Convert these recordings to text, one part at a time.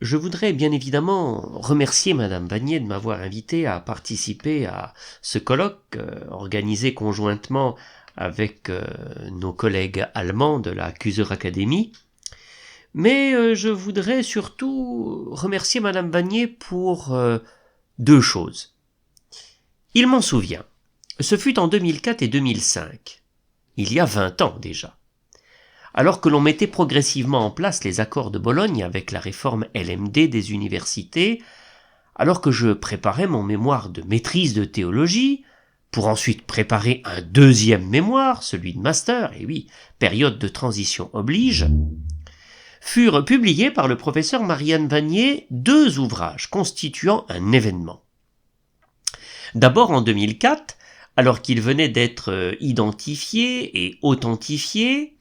Je voudrais bien évidemment remercier Madame Vanier de m'avoir invité à participer à ce colloque organisé conjointement avec nos collègues allemands de la Kaiser Academy. Mais je voudrais surtout remercier Madame Vanier pour deux choses. Il m'en souvient. Ce fut en 2004 et 2005. Il y a 20 ans déjà. Alors que l'on mettait progressivement en place les accords de Bologne avec la réforme LMD des universités, alors que je préparais mon mémoire de maîtrise de théologie, pour ensuite préparer un deuxième mémoire, celui de master, et oui, période de transition oblige, furent publiés par le professeur Marianne Vanier deux ouvrages constituant un événement. D'abord en 2004, alors qu'il venait d'être identifié et authentifié,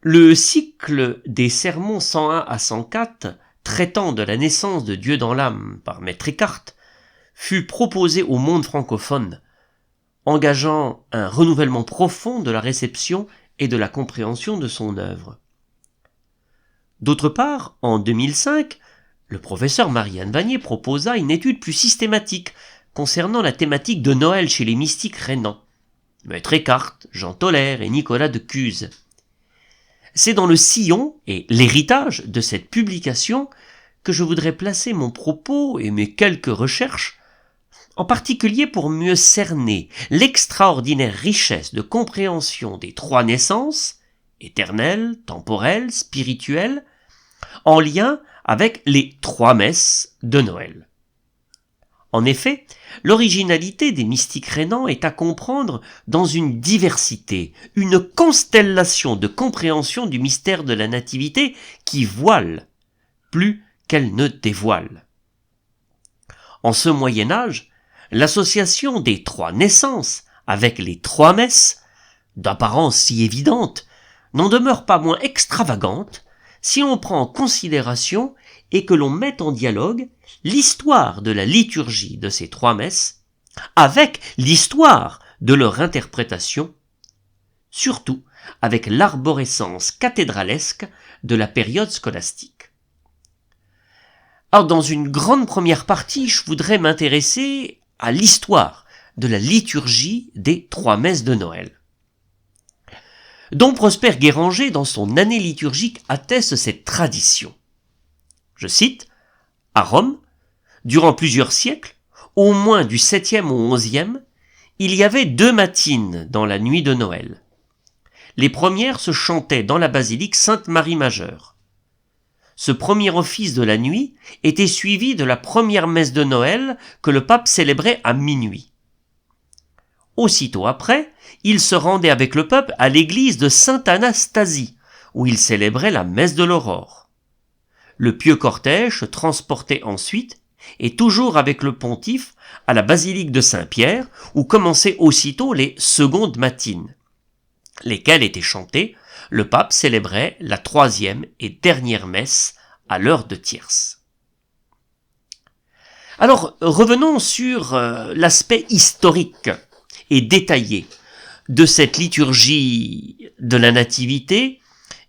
le cycle des sermons 101 à 104, traitant de la naissance de Dieu dans l'âme par Maître Eckhart, fut proposé au monde francophone, engageant un renouvellement profond de la réception et de la compréhension de son œuvre. D'autre part, en 2005, le professeur Marianne Vanier proposa une étude plus systématique concernant la thématique de Noël chez les mystiques rhénans, Maître Eckhart, Jean Toller et Nicolas de Cuse. C'est dans le sillon et l'héritage de cette publication que je voudrais placer mon propos et mes quelques recherches, en particulier pour mieux cerner l'extraordinaire richesse de compréhension des trois naissances, éternelle, temporelle, spirituelle, en lien avec les trois messes de Noël. En effet, l'originalité des mystiques rhénans est à comprendre dans une diversité, une constellation de compréhension du mystère de la nativité qui voile plus qu'elle ne dévoile. En ce Moyen-Âge, l'association des trois naissances avec les trois messes, d'apparence si évidente, n'en demeure pas moins extravagante si on prend en considération et que l'on met en dialogue l'histoire de la liturgie de ces trois messes avec l'histoire de leur interprétation, surtout avec l'arborescence cathédralesque de la période scolastique. Alors, dans une grande première partie, je voudrais m'intéresser à l'histoire de la liturgie des trois messes de Noël. Dom Prosper Guéranger, dans son année liturgique, atteste cette tradition. Je cite, « À Rome, durant plusieurs siècles, au moins du 7e au 11e, il y avait deux matines dans la nuit de Noël. Les premières se chantaient dans la basilique Sainte-Marie-Majeure. Ce premier office de la nuit était suivi de la première messe de Noël que le pape célébrait à minuit. Aussitôt après, il se rendait avec le peuple à l'église de Sainte-Anastasie, où il célébrait la messe de l'aurore. Le pieux cortège se transportait ensuite, et toujours avec le pontife, à la basilique de Saint-Pierre, où commençaient aussitôt les secondes matines, lesquelles étaient chantées. Le pape célébrait la troisième et dernière messe à l'heure de tierce. Alors, revenons sur l'aspect historique et détaillé de cette liturgie de la Nativité,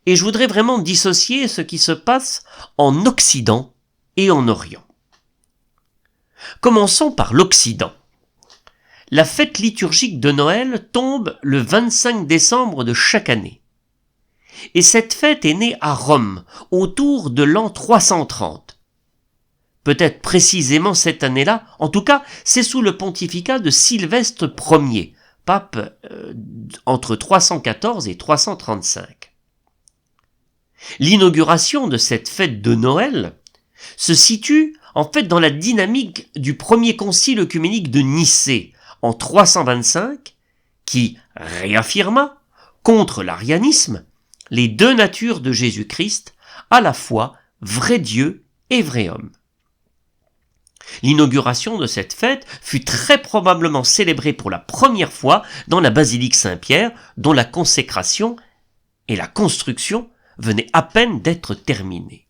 et je voudrais vraiment dissocier ce qui se passe en Occident et en Orient. Commençons par l'Occident. La fête liturgique de Noël tombe le 25 décembre de chaque année. Et cette fête est née à Rome, autour de l'an 330. Peut-être précisément cette année-là, en tout cas, c'est sous le pontificat de Sylvestre Ier, pape entre 314 et 335. L'inauguration de cette fête de Noël se situe en fait dans la dynamique du premier concile œcuménique de Nicée en 325, qui réaffirma, contre l'arianisme, les deux natures de Jésus-Christ, à la fois vrai Dieu et vrai homme. L'inauguration de cette fête fut très probablement célébrée pour la première fois dans la basilique Saint-Pierre, dont la consécration et la construction venaient à peine d'être terminées.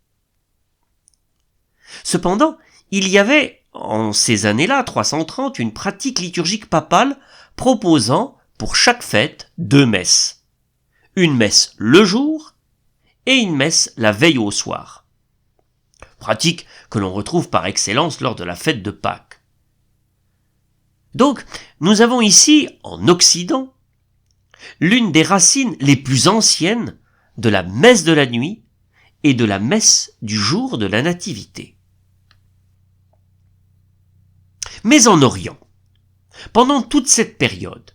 Cependant, il y avait, en ces années-là, 330, une pratique liturgique papale proposant, pour chaque fête, deux messes. Une messe le jour et une messe la veille au soir. pratique que l'on retrouve par excellence lors de la fête de Pâques. Donc, nous avons ici, en Occident, l'une des racines les plus anciennes de la messe de la nuit et de la messe du jour de la Nativité. Mais en Orient, pendant toute cette période,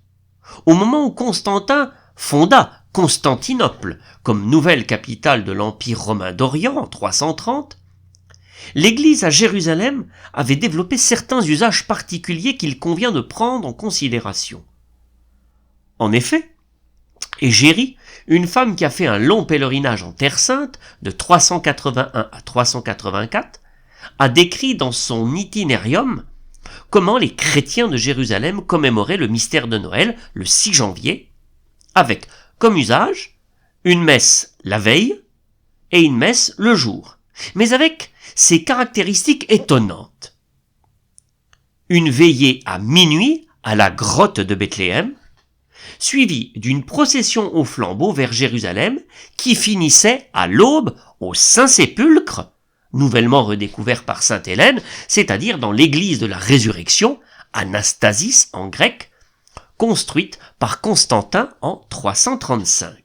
au moment où Constantin fonda Constantinople comme nouvelle capitale de l'Empire romain d'Orient en 330, l'Église à Jérusalem avait développé certains usages particuliers qu'il convient de prendre en considération. En effet, Égérie, une femme qui a fait un long pèlerinage en Terre Sainte de 381 à 384, a décrit dans son Itinéraire comment les chrétiens de Jérusalem commémoraient le mystère de Noël le 6 janvier, avec comme usage une messe la veille et une messe le jour, mais avec ces caractéristiques étonnantes. Une veillée à minuit à la grotte de Bethléem, suivie d'une procession au flambeau vers Jérusalem qui finissait à l'aube au Saint-Sépulcre, nouvellement redécouvert par sainte Hélène, c'est-à-dire dans l'église de la Résurrection, Anastasis en grec, construite par Constantin en 335.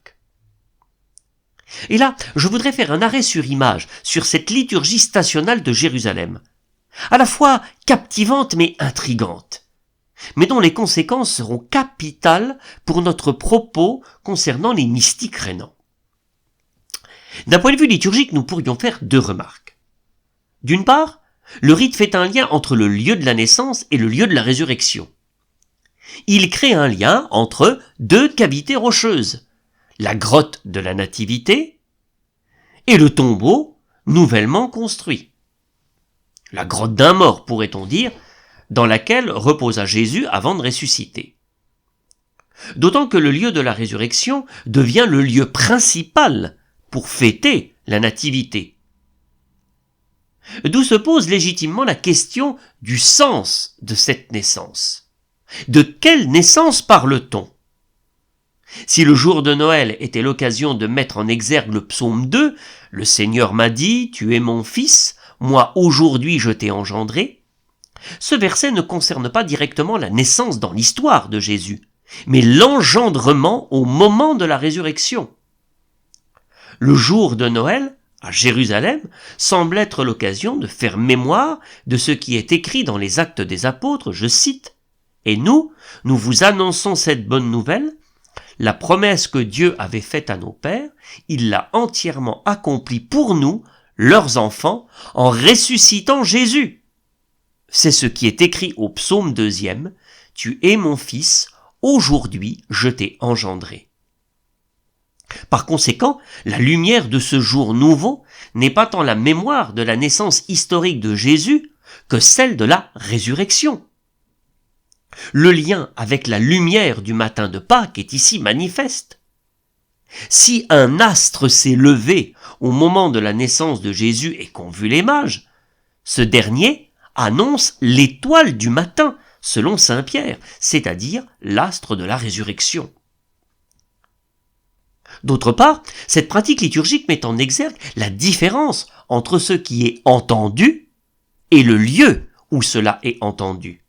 Et là, je voudrais faire un arrêt sur image sur cette liturgie stationnale de Jérusalem, à la fois captivante mais intrigante, mais dont les conséquences seront capitales pour notre propos concernant les mystiques rénants. D'un point de vue liturgique, nous pourrions faire deux remarques. D'une part, le rite fait un lien entre le lieu de la naissance et le lieu de la résurrection. Il crée un lien entre deux cavités rocheuses, la grotte de la Nativité et le tombeau nouvellement construit. La grotte d'un mort, pourrait-on dire, dans laquelle reposa Jésus avant de ressusciter. D'autant que le lieu de la résurrection devient le lieu principal pour fêter la Nativité. D'où se pose légitimement la question du sens de cette naissance. De quelle naissance parle-t-on ? Si le jour de Noël était l'occasion de mettre en exergue le psaume 2, « Le Seigneur m'a dit, tu es mon fils, moi aujourd'hui je t'ai engendré », ce verset ne concerne pas directement la naissance dans l'histoire de Jésus, mais l'engendrement au moment de la résurrection. Le jour de Noël, à Jérusalem, semble être l'occasion de faire mémoire de ce qui est écrit dans les Actes des Apôtres, je cite, « Et nous vous annonçons cette bonne nouvelle, la promesse que Dieu avait faite à nos pères, il l'a entièrement accomplie pour nous, leurs enfants, en ressuscitant Jésus. C'est ce qui est écrit au psaume 2e, « Tu es mon fils, aujourd'hui je t'ai engendré ». Par conséquent, la lumière de ce jour nouveau n'est pas tant la mémoire de la naissance historique de Jésus que celle de la résurrection. Le lien avec la lumière du matin de Pâques est ici manifeste. Si un astre s'est levé au moment de la naissance de Jésus et qu'ont vu les mages, ce dernier annonce l'étoile du matin, selon saint Pierre, c'est-à-dire l'astre de la résurrection. D'autre part, cette pratique liturgique met en exergue la différence entre ce qui est entendu et le lieu où cela est entendu.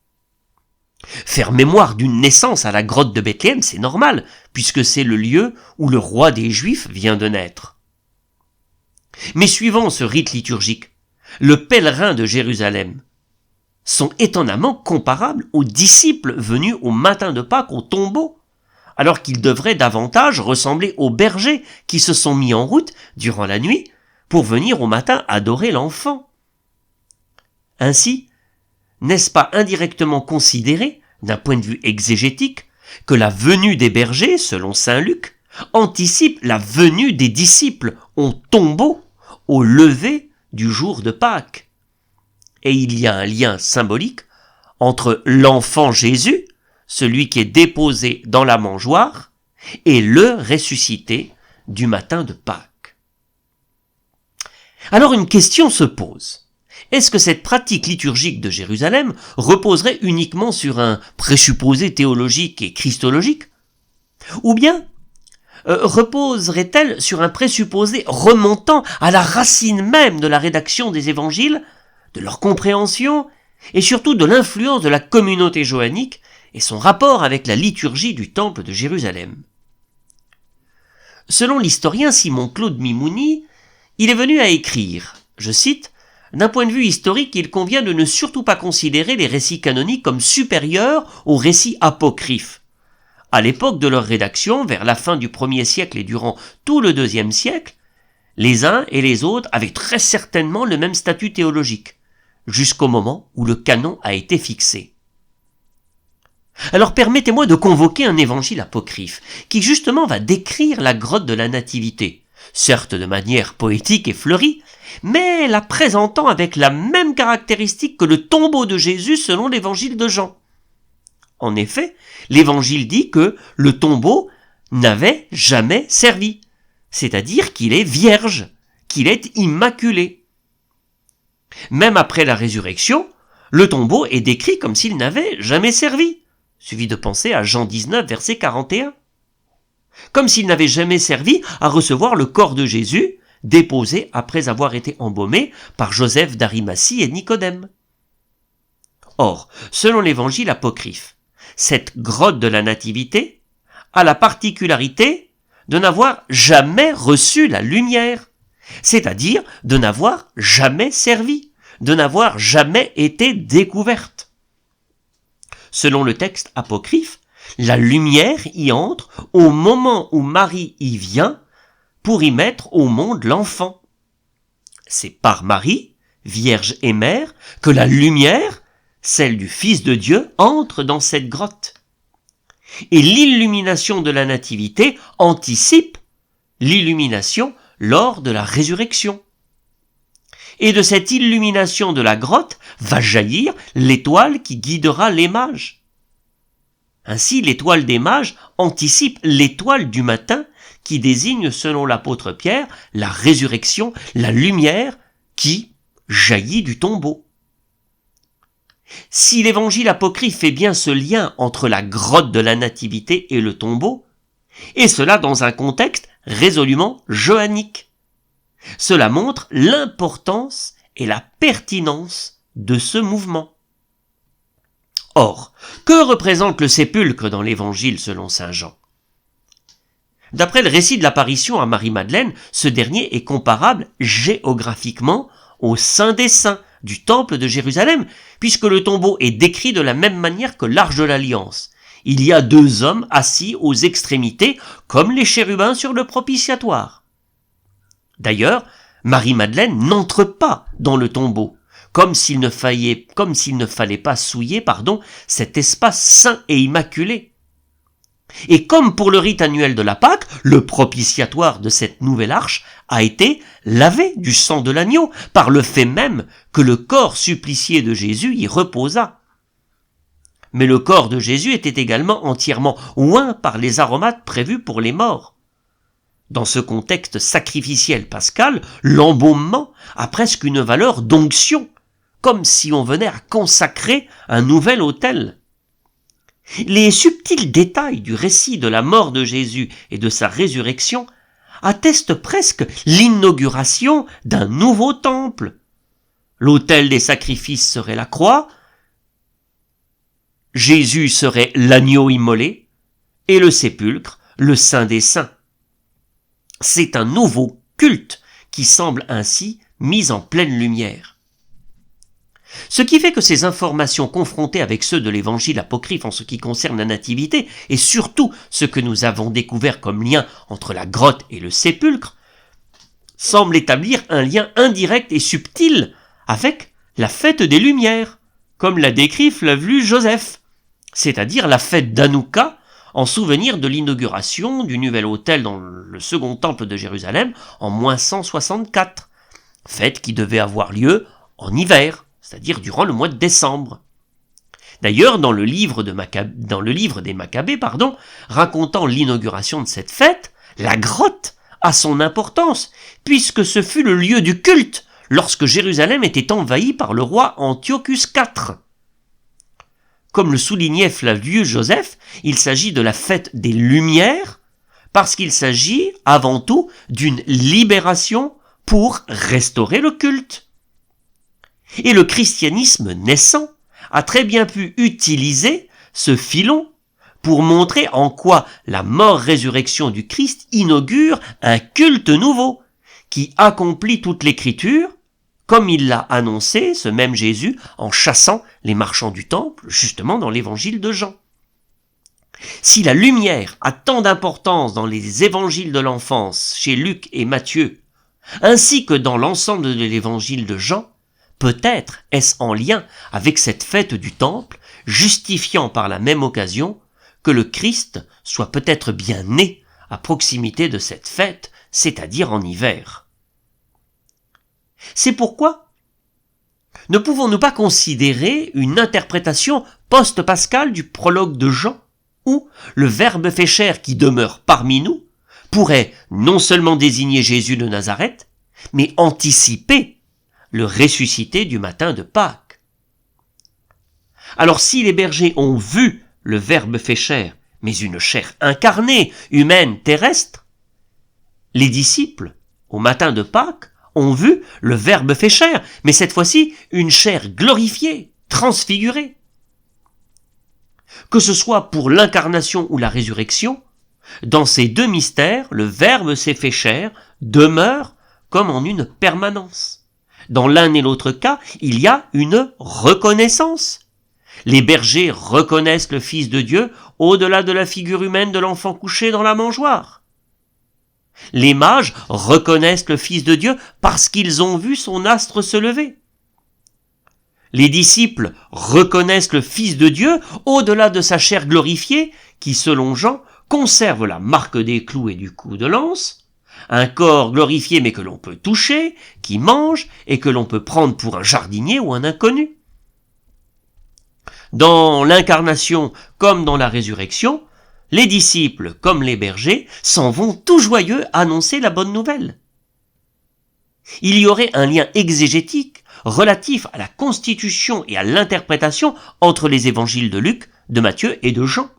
Faire mémoire d'une naissance à la grotte de Bethléem, c'est normal, puisque c'est le lieu où le roi des Juifs vient de naître. Mais suivant ce rite liturgique, le pèlerin de Jérusalem sont étonnamment comparables aux disciples venus au matin de Pâques au tombeau, alors qu'ils devraient davantage ressembler aux bergers qui se sont mis en route durant la nuit pour venir au matin adorer l'enfant. Ainsi, n'est-ce pas indirectement considéré, d'un point de vue exégétique, que la venue des bergers, selon saint Luc, anticipe la venue des disciples au tombeau au lever du jour de Pâques. Et il y a un lien symbolique entre l'enfant Jésus, celui qui est déposé dans la mangeoire, et le ressuscité du matin de Pâques. Alors une question se pose. Est-ce que cette pratique liturgique de Jérusalem reposerait uniquement sur un présupposé théologique et christologique ? Ou bien reposerait-elle sur un présupposé remontant à la racine même de la rédaction des évangiles, de leur compréhension, et surtout de l'influence de la communauté joannique et son rapport avec la liturgie du temple de Jérusalem. Selon l'historien Simon-Claude Mimouni, il est venu à écrire, je cite, « D'un point de vue historique, il convient de ne surtout pas considérer les récits canoniques comme supérieurs aux récits apocryphes. À l'époque de leur rédaction, vers la fin du 1er siècle et durant tout le 2e siècle, les uns et les autres avaient très certainement le même statut théologique, jusqu'au moment où le canon a été fixé. Alors permettez-moi de convoquer un évangile apocryphe, qui justement va décrire la grotte de la Nativité, certes de manière poétique et fleurie, mais la présentant avec la même caractéristique que le tombeau de Jésus selon l'évangile de Jean. En effet, l'évangile dit que le tombeau n'avait jamais servi, c'est-à-dire qu'il est vierge, qu'il est immaculé. Même après la résurrection, le tombeau est décrit comme s'il n'avait jamais servi. Suffit de penser à Jean 19, verset 41. Comme s'il n'avait jamais servi à recevoir le corps de Jésus, déposé après avoir été embaumé par Joseph d'Arimathie et Nicodème. Or, selon l'évangile apocryphe, cette grotte de la Nativité a la particularité de n'avoir jamais reçu la lumière, c'est-à-dire de n'avoir jamais servi, de n'avoir jamais été découverte. Selon le texte apocryphe, la lumière y entre au moment où Marie y vient pour y mettre au monde l'enfant. C'est par Marie, vierge et mère, que la lumière, celle du Fils de Dieu, entre dans cette grotte. Et l'illumination de la Nativité anticipe l'illumination lors de la résurrection. Et de cette illumination de la grotte va jaillir l'étoile qui guidera les mages. Ainsi, l'étoile des mages anticipe l'étoile du matin qui désigne, selon l'apôtre Pierre, la résurrection, la lumière qui jaillit du tombeau. Si l'évangile apocryphe fait bien ce lien entre la grotte de la Nativité et le tombeau, et cela dans un contexte résolument joannique, cela montre l'importance et la pertinence de ce mouvement. Or, que représente le sépulcre dans l'évangile selon saint Jean ? D'après le récit de l'apparition à Marie-Madeleine, ce dernier est comparable géographiquement au Saint des Saints du temple de Jérusalem, puisque le tombeau est décrit de la même manière que l'Arche de l'Alliance. Il y a 2 hommes assis aux extrémités, comme les chérubins sur le propitiatoire. D'ailleurs, Marie-Madeleine n'entre pas dans le tombeau, comme s'il ne fallait pas souiller, cet espace saint et immaculé. Et comme pour le rite annuel de la Pâque, le propitiatoire de cette nouvelle arche a été lavé du sang de l'agneau, par le fait même que le corps supplicié de Jésus y reposa. Mais le corps de Jésus était également entièrement oint par les aromates prévus pour les morts. Dans ce contexte sacrificiel pascal, l'embaumement a presque une valeur d'onction, comme si on venait à consacrer un nouvel autel. Les subtils détails du récit de la mort de Jésus et de sa résurrection attestent presque l'inauguration d'un nouveau temple. L'autel des sacrifices serait la croix, Jésus serait l'agneau immolé, et le sépulcre, le Saint des Saints. C'est un nouveau culte qui semble ainsi mis en pleine lumière. Ce qui fait que ces informations confrontées avec ceux de l'évangile apocryphe en ce qui concerne la nativité, et surtout ce que nous avons découvert comme lien entre la grotte et le sépulcre, semblent établir un lien indirect et subtil avec la fête des Lumières, comme l'a décrit Flavius Joseph, c'est-à-dire la fête d'Hanouka, en souvenir de l'inauguration du nouvel autel dans le second temple de Jérusalem en 164, fête qui devait avoir lieu en hiver, c'est-à-dire durant le mois de décembre. D'ailleurs, dans le livre des Maccabées, racontant l'inauguration de cette fête, la grotte a son importance, puisque ce fut le lieu du culte lorsque Jérusalem était envahie par le roi Antiochus IV. Comme le soulignait Flavius Joseph, il s'agit de la fête des Lumières, parce qu'il s'agit avant tout d'une libération pour restaurer le culte. Et le christianisme naissant a très bien pu utiliser ce filon pour montrer en quoi la mort-résurrection du Christ inaugure un culte nouveau, qui accomplit toute l'écriture, comme il l'a annoncé, ce même Jésus, en chassant les marchands du temple, justement dans l'évangile de Jean. Si la lumière a tant d'importance dans les évangiles de l'enfance, chez Luc et Matthieu, ainsi que dans l'ensemble de l'évangile de Jean, peut-être est-ce en lien avec cette fête du temple, justifiant par la même occasion que le Christ soit peut-être bien né à proximité de cette fête, c'est-à-dire en hiver. C'est pourquoi ne pouvons-nous pas considérer une interprétation post-pascale du prologue de Jean, où le Verbe fait chair qui demeure parmi nous pourrait non seulement désigner Jésus de Nazareth, mais anticiper le ressuscité du matin de Pâques. Alors si les bergers ont vu le Verbe fait chair, mais une chair incarnée, humaine, terrestre, les disciples, au matin de Pâques, ont vu le Verbe fait chair, mais cette fois-ci une chair glorifiée, transfigurée. Que ce soit pour l'incarnation ou la résurrection, dans ces deux mystères, le Verbe s'est fait chair demeure comme en une permanence. Dans l'un et l'autre cas, il y a une reconnaissance. Les bergers reconnaissent le Fils de Dieu au-delà de la figure humaine de l'enfant couché dans la mangeoire. Les mages reconnaissent le Fils de Dieu parce qu'ils ont vu son astre se lever. Les disciples reconnaissent le Fils de Dieu au-delà de sa chair glorifiée qui, selon Jean, conserve la marque des clous et du coup de lance, un corps glorifié mais que l'on peut toucher, qui mange et que l'on peut prendre pour un jardinier ou un inconnu. Dans l'incarnation comme dans la résurrection, les disciples, comme les bergers, s'en vont tout joyeux annoncer la bonne nouvelle. Il y aurait un lien exégétique relatif à la constitution et à l'interprétation entre les évangiles de Luc, de Matthieu et de Jean.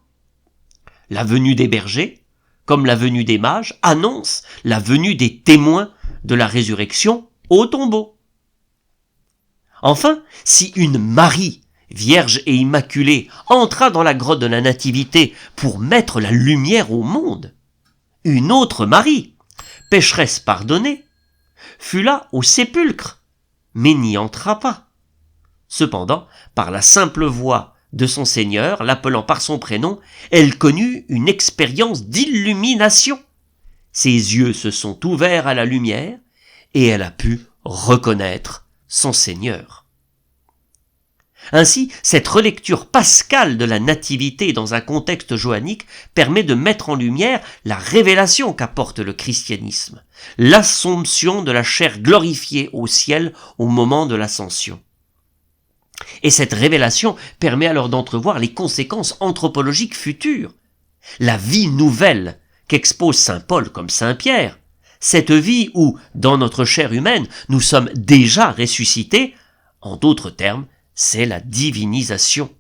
La venue des bergers, comme la venue des mages, annonce la venue des témoins de la résurrection au tombeau. Enfin, si une Marie, vierge et immaculée, entra dans la grotte de la Nativité pour mettre la lumière au monde, une autre Marie, pécheresse pardonnée, fut là au sépulcre, mais n'y entra pas. Cependant, par la simple voix de son Seigneur, l'appelant par son prénom, elle connut une expérience d'illumination. Ses yeux se sont ouverts à la lumière et elle a pu reconnaître son Seigneur. Ainsi, cette relecture pascale de la Nativité dans un contexte johannique permet de mettre en lumière la révélation qu'apporte le christianisme, l'assomption de la chair glorifiée au ciel au moment de l'ascension. Et cette révélation permet alors d'entrevoir les conséquences anthropologiques futures, la vie nouvelle qu'expose saint Paul comme saint Pierre, cette vie où, dans notre chair humaine, nous sommes déjà ressuscités, en d'autres termes, c'est la divinisation.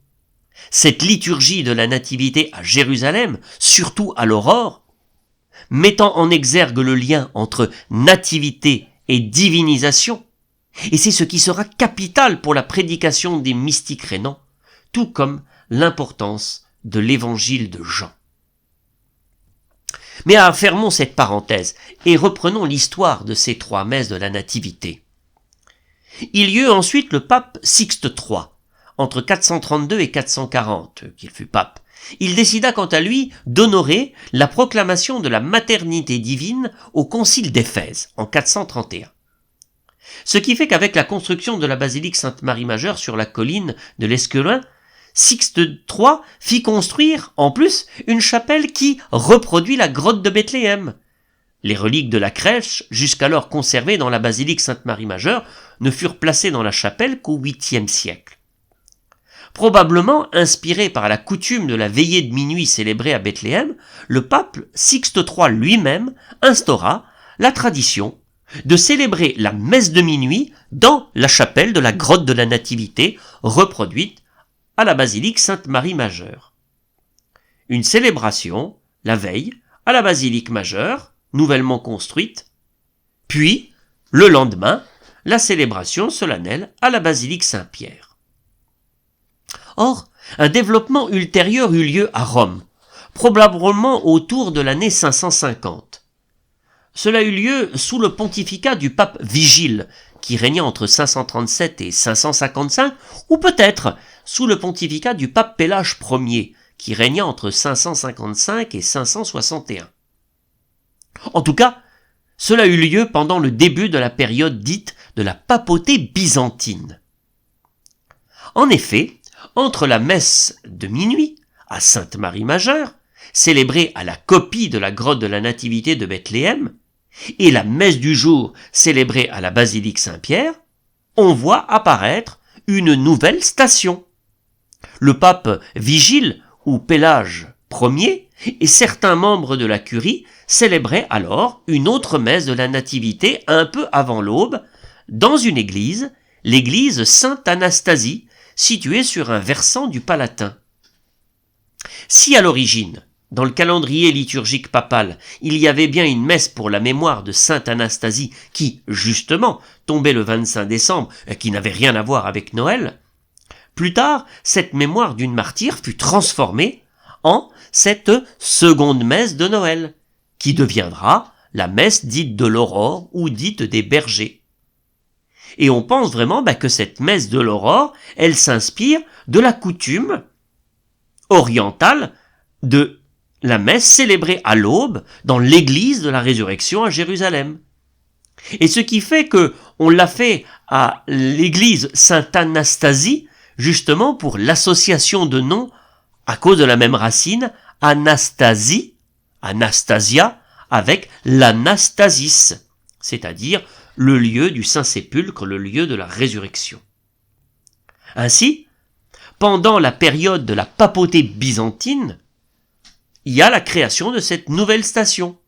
Cette liturgie de la Nativité à Jérusalem, surtout à l'aurore, mettant en exergue le lien entre nativité et divinisation, et c'est ce qui sera capital pour la prédication des mystiques rénants, tout comme l'importance de l'évangile de Jean. Mais fermons cette parenthèse et reprenons l'histoire de ces trois messes de la Nativité. Il y eut ensuite le pape Sixte III, entre 432 et 440, qu'il fut pape. Il décida quant à lui d'honorer la proclamation de la maternité divine au concile d'Éphèse, en 431. Ce qui fait qu'avec la construction de la basilique Sainte-Marie-Majeure sur la colline de l'Esquelin, Sixte III fit construire, en plus, une chapelle qui reproduit la grotte de Bethléem. Les reliques de la crèche, jusqu'alors conservées dans la basilique Sainte-Marie-Majeure, ne furent placées dans la chapelle qu'au 8e siècle. Probablement inspiré par la coutume de la veillée de minuit célébrée à Bethléem, le pape Sixte III lui-même instaura la tradition de célébrer la messe de minuit dans la chapelle de la grotte de la Nativité, reproduite à la basilique Sainte-Marie-Majeure. Une célébration, la veille, à la basilique majeure, nouvellement construite, puis, le lendemain, la célébration solennelle à la basilique Saint-Pierre. Or, un développement ultérieur eut lieu à Rome, probablement autour de l'année 550. Cela eut lieu sous le pontificat du pape Vigile, qui régna entre 537 et 555, ou peut-être sous le pontificat du pape Pélage Ier, qui régna entre 555 et 561. En tout cas, cela eut lieu pendant le début de la période dite de la papauté byzantine. En effet, entre la messe de minuit, à Sainte-Marie majeure, célébrée à la copie de la grotte de la Nativité de Bethléem, et la messe du jour, célébrée à la basilique Saint-Pierre, on voit apparaître une nouvelle station. Le pape Vigile ou Pélage Ier et certains membres de la curie célébraient alors une autre messe de la Nativité un peu avant l'aube, dans une église, l'église Sainte-Anastasie, située sur un versant du Palatin. Si à l'origine, dans le calendrier liturgique papal, il y avait bien une messe pour la mémoire de Sainte Anastasie qui, justement, tombait le 25 décembre et qui n'avait rien à voir avec Noël, plus tard, cette mémoire d'une martyre fut transformée en cette seconde messe de Noël, qui deviendra la messe dite de l'aurore ou dite des bergers. Et on pense vraiment que cette messe de l'aurore, elle s'inspire de la coutume orientale de la messe célébrée à l'aube dans l'église de la résurrection à Jérusalem. Et ce qui fait que on l'a fait à l'église Sainte-Anastasie, justement pour l'association de noms à cause de la même racine, Anastasie, Anastasia, avec l'Anastasis, c'est-à-dire le lieu du Saint-Sépulcre, le lieu de la résurrection. Ainsi, pendant la période de la papauté byzantine, il y a la création de cette nouvelle station.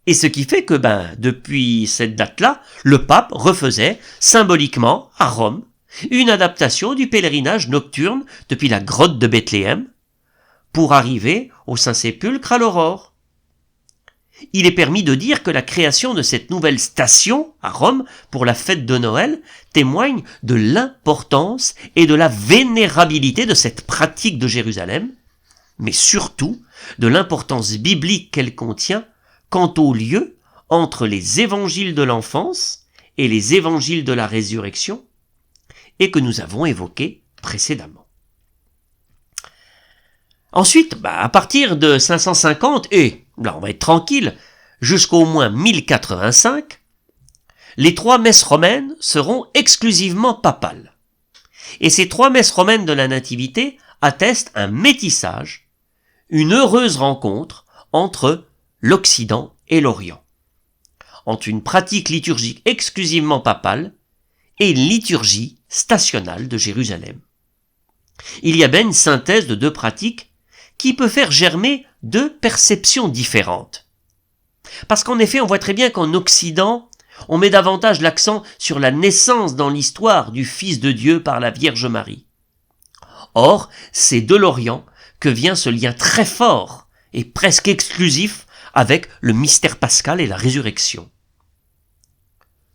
Et ce qui fait que, depuis cette date-là, le pape refaisait symboliquement, à Rome, une adaptation du pèlerinage nocturne depuis la grotte de Bethléem pour arriver au Saint-Sépulcre à l'aurore. Il est permis de dire que la création de cette nouvelle station à Rome pour la fête de Noël témoigne de l'importance et de la vénérabilité de cette pratique de Jérusalem, mais surtout de l'importance biblique qu'elle contient quant au lieu entre les évangiles de l'enfance et les évangiles de la résurrection, et que nous avons évoqué précédemment. Ensuite, à partir de 550, et là on va être tranquille, jusqu'au moins 1085, les 3 messes romaines seront exclusivement papales. Et ces 3 messes romaines de la Nativité attestent un métissage, une heureuse rencontre entre l'Occident et l'Orient, entre une pratique liturgique exclusivement papale et une liturgie stationnale de Jérusalem. Il y a bien une synthèse de 2 pratiques qui peut faire germer 2 perceptions différentes. Parce qu'en effet, on voit très bien qu'en Occident, on met davantage l'accent sur la naissance dans l'histoire du Fils de Dieu par la Vierge Marie. Or, c'est de l'Orient que vient ce lien très fort et presque exclusif avec le mystère pascal et la résurrection.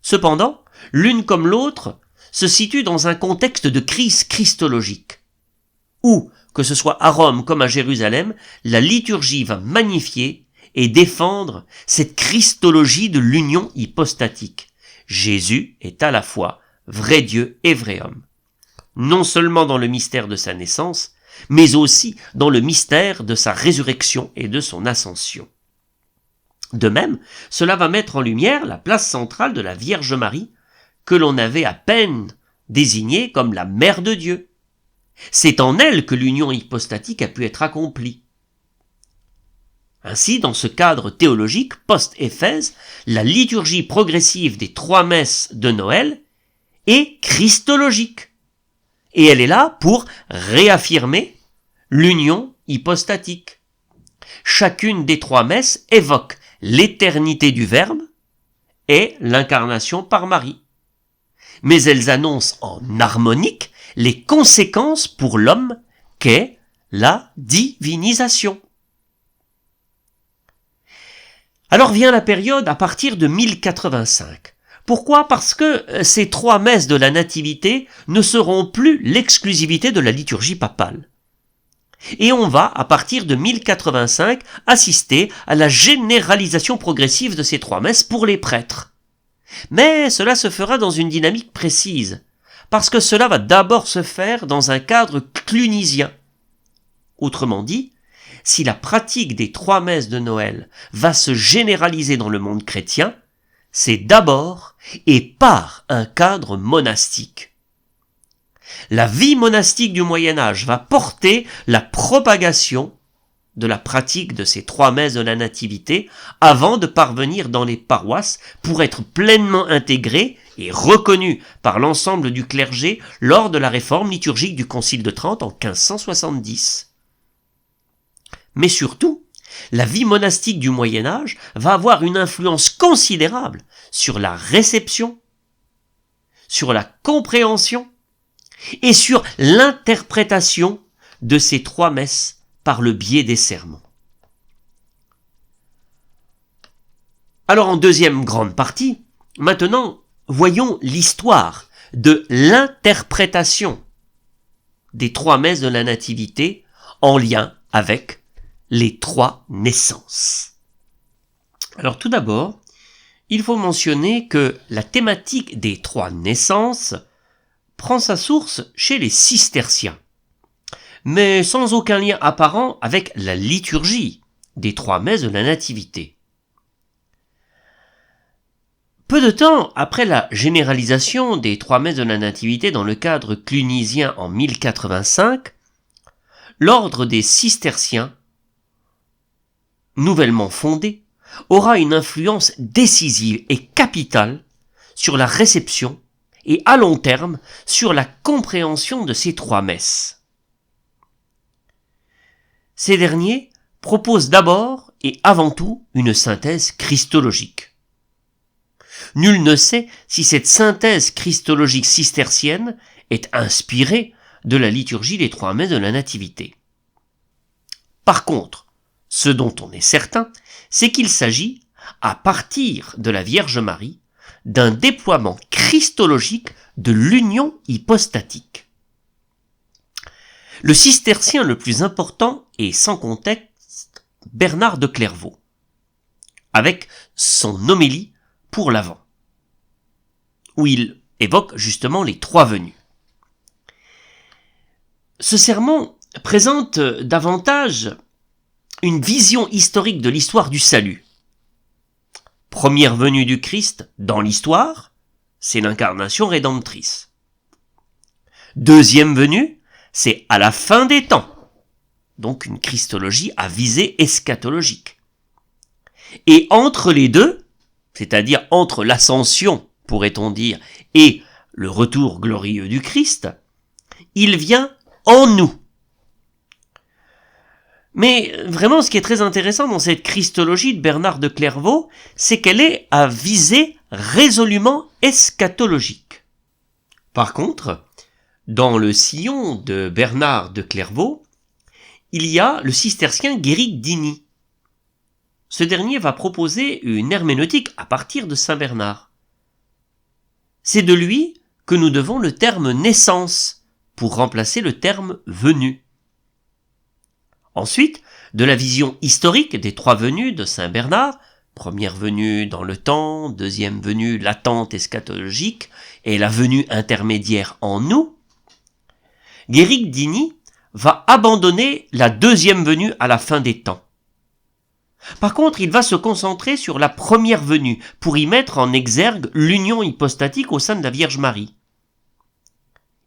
Cependant, l'une comme l'autre se situe dans un contexte de crise christologique, où, que ce soit à Rome comme à Jérusalem, la liturgie va magnifier et défendre cette christologie de l'union hypostatique. Jésus est à la fois vrai Dieu et vrai homme, non seulement dans le mystère de sa naissance, mais aussi dans le mystère de sa résurrection et de son ascension. De même, cela va mettre en lumière la place centrale de la Vierge Marie, que l'on avait à peine désignée comme la Mère de Dieu. C'est en elle que l'union hypostatique a pu être accomplie. Ainsi, dans ce cadre théologique post-Éphèse, la liturgie progressive des 3 messes de Noël est christologique. Et elle est là pour réaffirmer l'union hypostatique. Chacune des 3 messes évoque l'éternité du Verbe et l'incarnation par Marie. Mais elles annoncent en harmonique les conséquences pour l'homme qu'est la divinisation. Alors vient la période à partir de 1085. Pourquoi ? Parce que ces 3 messes de la Nativité ne seront plus l'exclusivité de la liturgie papale. Et on va, à partir de 1085, assister à la généralisation progressive de ces 3 messes pour les prêtres. Mais cela se fera dans une dynamique précise, parce que cela va d'abord se faire dans un cadre clunisien. Autrement dit, si la pratique des 3 messes de Noël va se généraliser dans le monde chrétien, c'est d'abord et par un cadre monastique. La vie monastique du Moyen-Âge va porter la propagation de la pratique de ces 3 messes de la Nativité avant de parvenir dans les paroisses pour être pleinement intégrée et reconnue par l'ensemble du clergé lors de la réforme liturgique du Concile de Trente en 1570. Mais surtout, la vie monastique du Moyen-Âge va avoir une influence considérable sur la réception, sur la compréhension et sur l'interprétation de ces 3 messes par le biais des sermons. Alors en deuxième grande partie, maintenant, voyons l'histoire de l'interprétation des 3 messes de la Nativité en lien avec les 3 naissances. Alors tout d'abord, il faut mentionner que la thématique des 3 naissances prend sa source chez les cisterciens, mais sans aucun lien apparent avec la liturgie des 3 messes de la Nativité. Peu de temps après la généralisation des 3 messes de la Nativité dans le cadre clunisien en 1085, l'ordre des cisterciens, nouvellement fondé, aura une influence décisive et capitale sur la réception et à long terme sur la compréhension de ces 3 messes. Ces derniers proposent d'abord et avant tout une synthèse christologique. Nul ne sait si cette synthèse christologique cistercienne est inspirée de la liturgie des 3 messes de la Nativité. Par contre, ce dont on est certain, c'est qu'il s'agit, à partir de la Vierge Marie, d'un déploiement christologique de l'union hypostatique. Le cistercien le plus important est sans conteste Bernard de Clairvaux, avec son homélie pour l'Avent, où il évoque justement les 3 venues. Ce sermon présente davantage une vision historique de l'histoire du salut. Première venue du Christ dans l'histoire, c'est l'incarnation rédemptrice. Deuxième venue, c'est à la fin des temps, donc une christologie à visée eschatologique. Et entre les deux, c'est-à-dire entre l'ascension, pourrait-on dire, et le retour glorieux du Christ, il vient en nous. Mais vraiment, ce qui est très intéressant dans cette christologie de Bernard de Clairvaux, c'est qu'elle est à visée résolument eschatologique. Par contre, dans le sillon de Bernard de Clairvaux, il y a le cistercien Guéric d'Igny. Ce dernier va proposer une herméneutique à partir de Saint Bernard. C'est de lui que nous devons le terme naissance pour remplacer le terme venue. Ensuite, de la vision historique des 3 venues de Saint Bernard, première venue dans le temps, deuxième venue latente eschatologique et la venue intermédiaire en nous, Guéric d'Igny va abandonner la deuxième venue à la fin des temps. Par contre, il va se concentrer sur la première venue pour y mettre en exergue l'union hypostatique au sein de la Vierge Marie.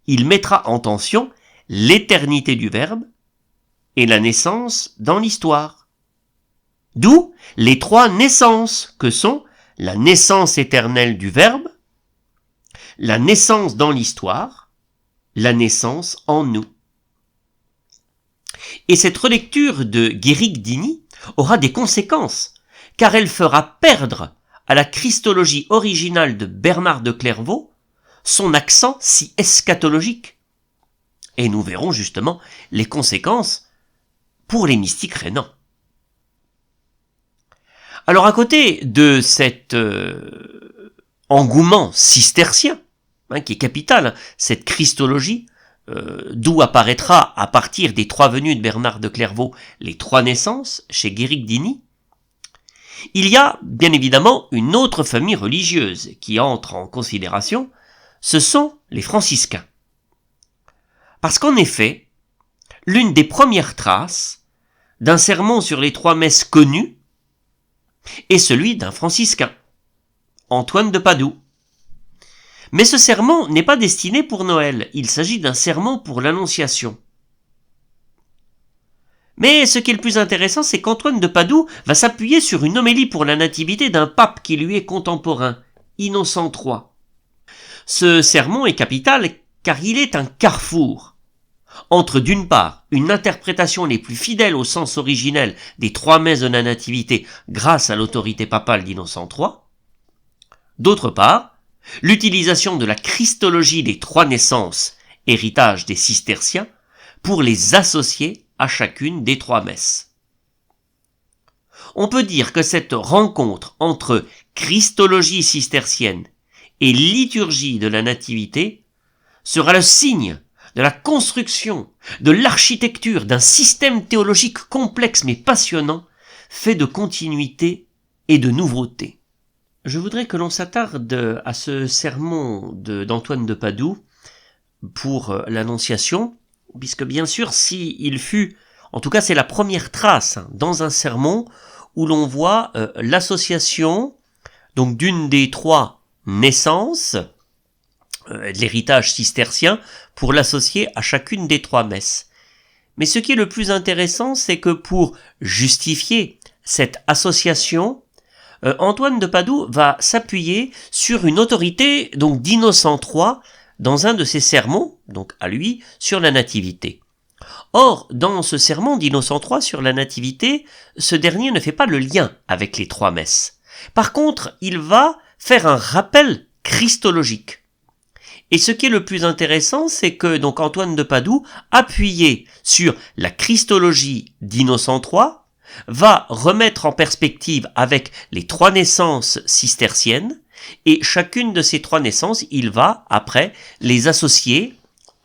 Il mettra en tension l'éternité du Verbe et la naissance dans l'histoire. D'où les 3 naissances que sont la naissance éternelle du Verbe, la naissance dans l'histoire, la naissance en nous. Et cette relecture de Guéric d'Igny aura des conséquences, car elle fera perdre à la christologie originale de Bernard de Clairvaux son accent si eschatologique. Et nous verrons justement les conséquences pour les mystiques rénants. Alors à côté de cet engouement cistercien, qui est capital, cette christologie, d'où apparaîtra à partir des 3 venues de Bernard de Clairvaux les 3 naissances chez Guéric d'Igny, il y a bien évidemment une autre famille religieuse qui entre en considération, ce sont les franciscains. Parce qu'en effet, l'une des premières traces d'un sermon sur les 3 messes connues est celui d'un franciscain, Antoine de Padoue. Mais ce sermon n'est pas destiné pour Noël, il s'agit d'un sermon pour l'Annonciation. Mais ce qui est le plus intéressant, c'est qu'Antoine de Padoue va s'appuyer sur une homélie pour la nativité d'un pape qui lui est contemporain, Innocent III. Ce sermon est capital car il est un carrefour entre d'une part une interprétation les plus fidèles au sens originel des 3 messes de la nativité grâce à l'autorité papale d'Innocent III, d'autre part l'utilisation de la christologie des 3 naissances, héritage des cisterciens, pour les associer à chacune des 3 messes. On peut dire que cette rencontre entre christologie cistercienne et liturgie de la nativité sera le signe de la construction, de l'architecture d'un système théologique complexe mais passionnant, fait de continuité et de nouveauté. Je voudrais que l'on s'attarde à ce sermon d'Antoine de Padoue pour l'Annonciation, puisque bien sûr, s'il fut, en tout cas c'est la première trace dans un sermon où l'on voit l'association donc d'une des 3 naissances de l'héritage cistercien pour l'associer à chacune des 3 messes. Mais ce qui est le plus intéressant, c'est que pour justifier cette association, Antoine de Padoue va s'appuyer sur une autorité donc d'Innocent III dans un de ses sermons, donc à lui, sur la nativité. Or, dans ce sermon d'Innocent III sur la nativité, ce dernier ne fait pas le lien avec les 3 messes. Par contre, il va faire un rappel christologique. Et ce qui est le plus intéressant, c'est que donc Antoine de Padoue, appuyé sur la christologie d'Innocent III, va remettre en perspective avec les 3 naissances cisterciennes, et chacune de ces 3 naissances, il va, après, les associer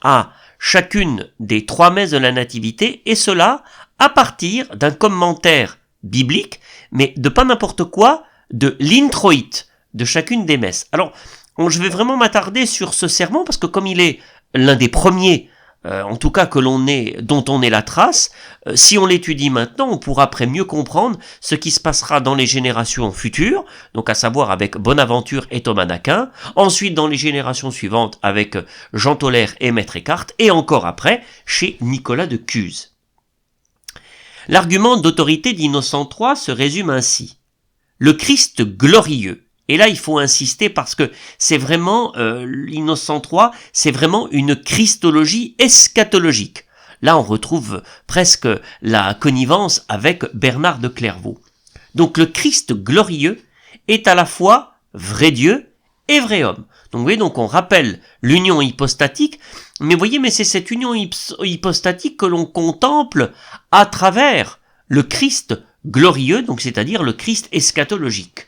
à chacune des 3 messes de la nativité, et cela à partir d'un commentaire biblique, mais de pas n'importe quoi, de l'introïte de chacune des messes. Alors, je vais vraiment m'attarder sur ce sermon, parce que comme il est l'un des premiers en tout cas dont on est la trace, si on l'étudie maintenant, on pourra après mieux comprendre ce qui se passera dans les générations futures, donc à savoir avec Bonaventure et Thomas d'Aquin, ensuite dans les générations suivantes avec Jean Tolaire et Maître Eckhart, et encore après chez Nicolas de Cuse. L'argument d'autorité d'Innocent III se résume ainsi. Le Christ glorieux. Et là, il faut insister parce que c'est vraiment, l'Innocent III, c'est vraiment une christologie eschatologique. Là, on retrouve presque la connivence avec Bernard de Clairvaux. Donc, le Christ glorieux est à la fois vrai Dieu et vrai homme. Donc, vous voyez, donc on rappelle l'union hypostatique, mais vous voyez, mais c'est cette union hypostatique que l'on contemple à travers le Christ glorieux, donc c'est-à-dire le Christ eschatologique.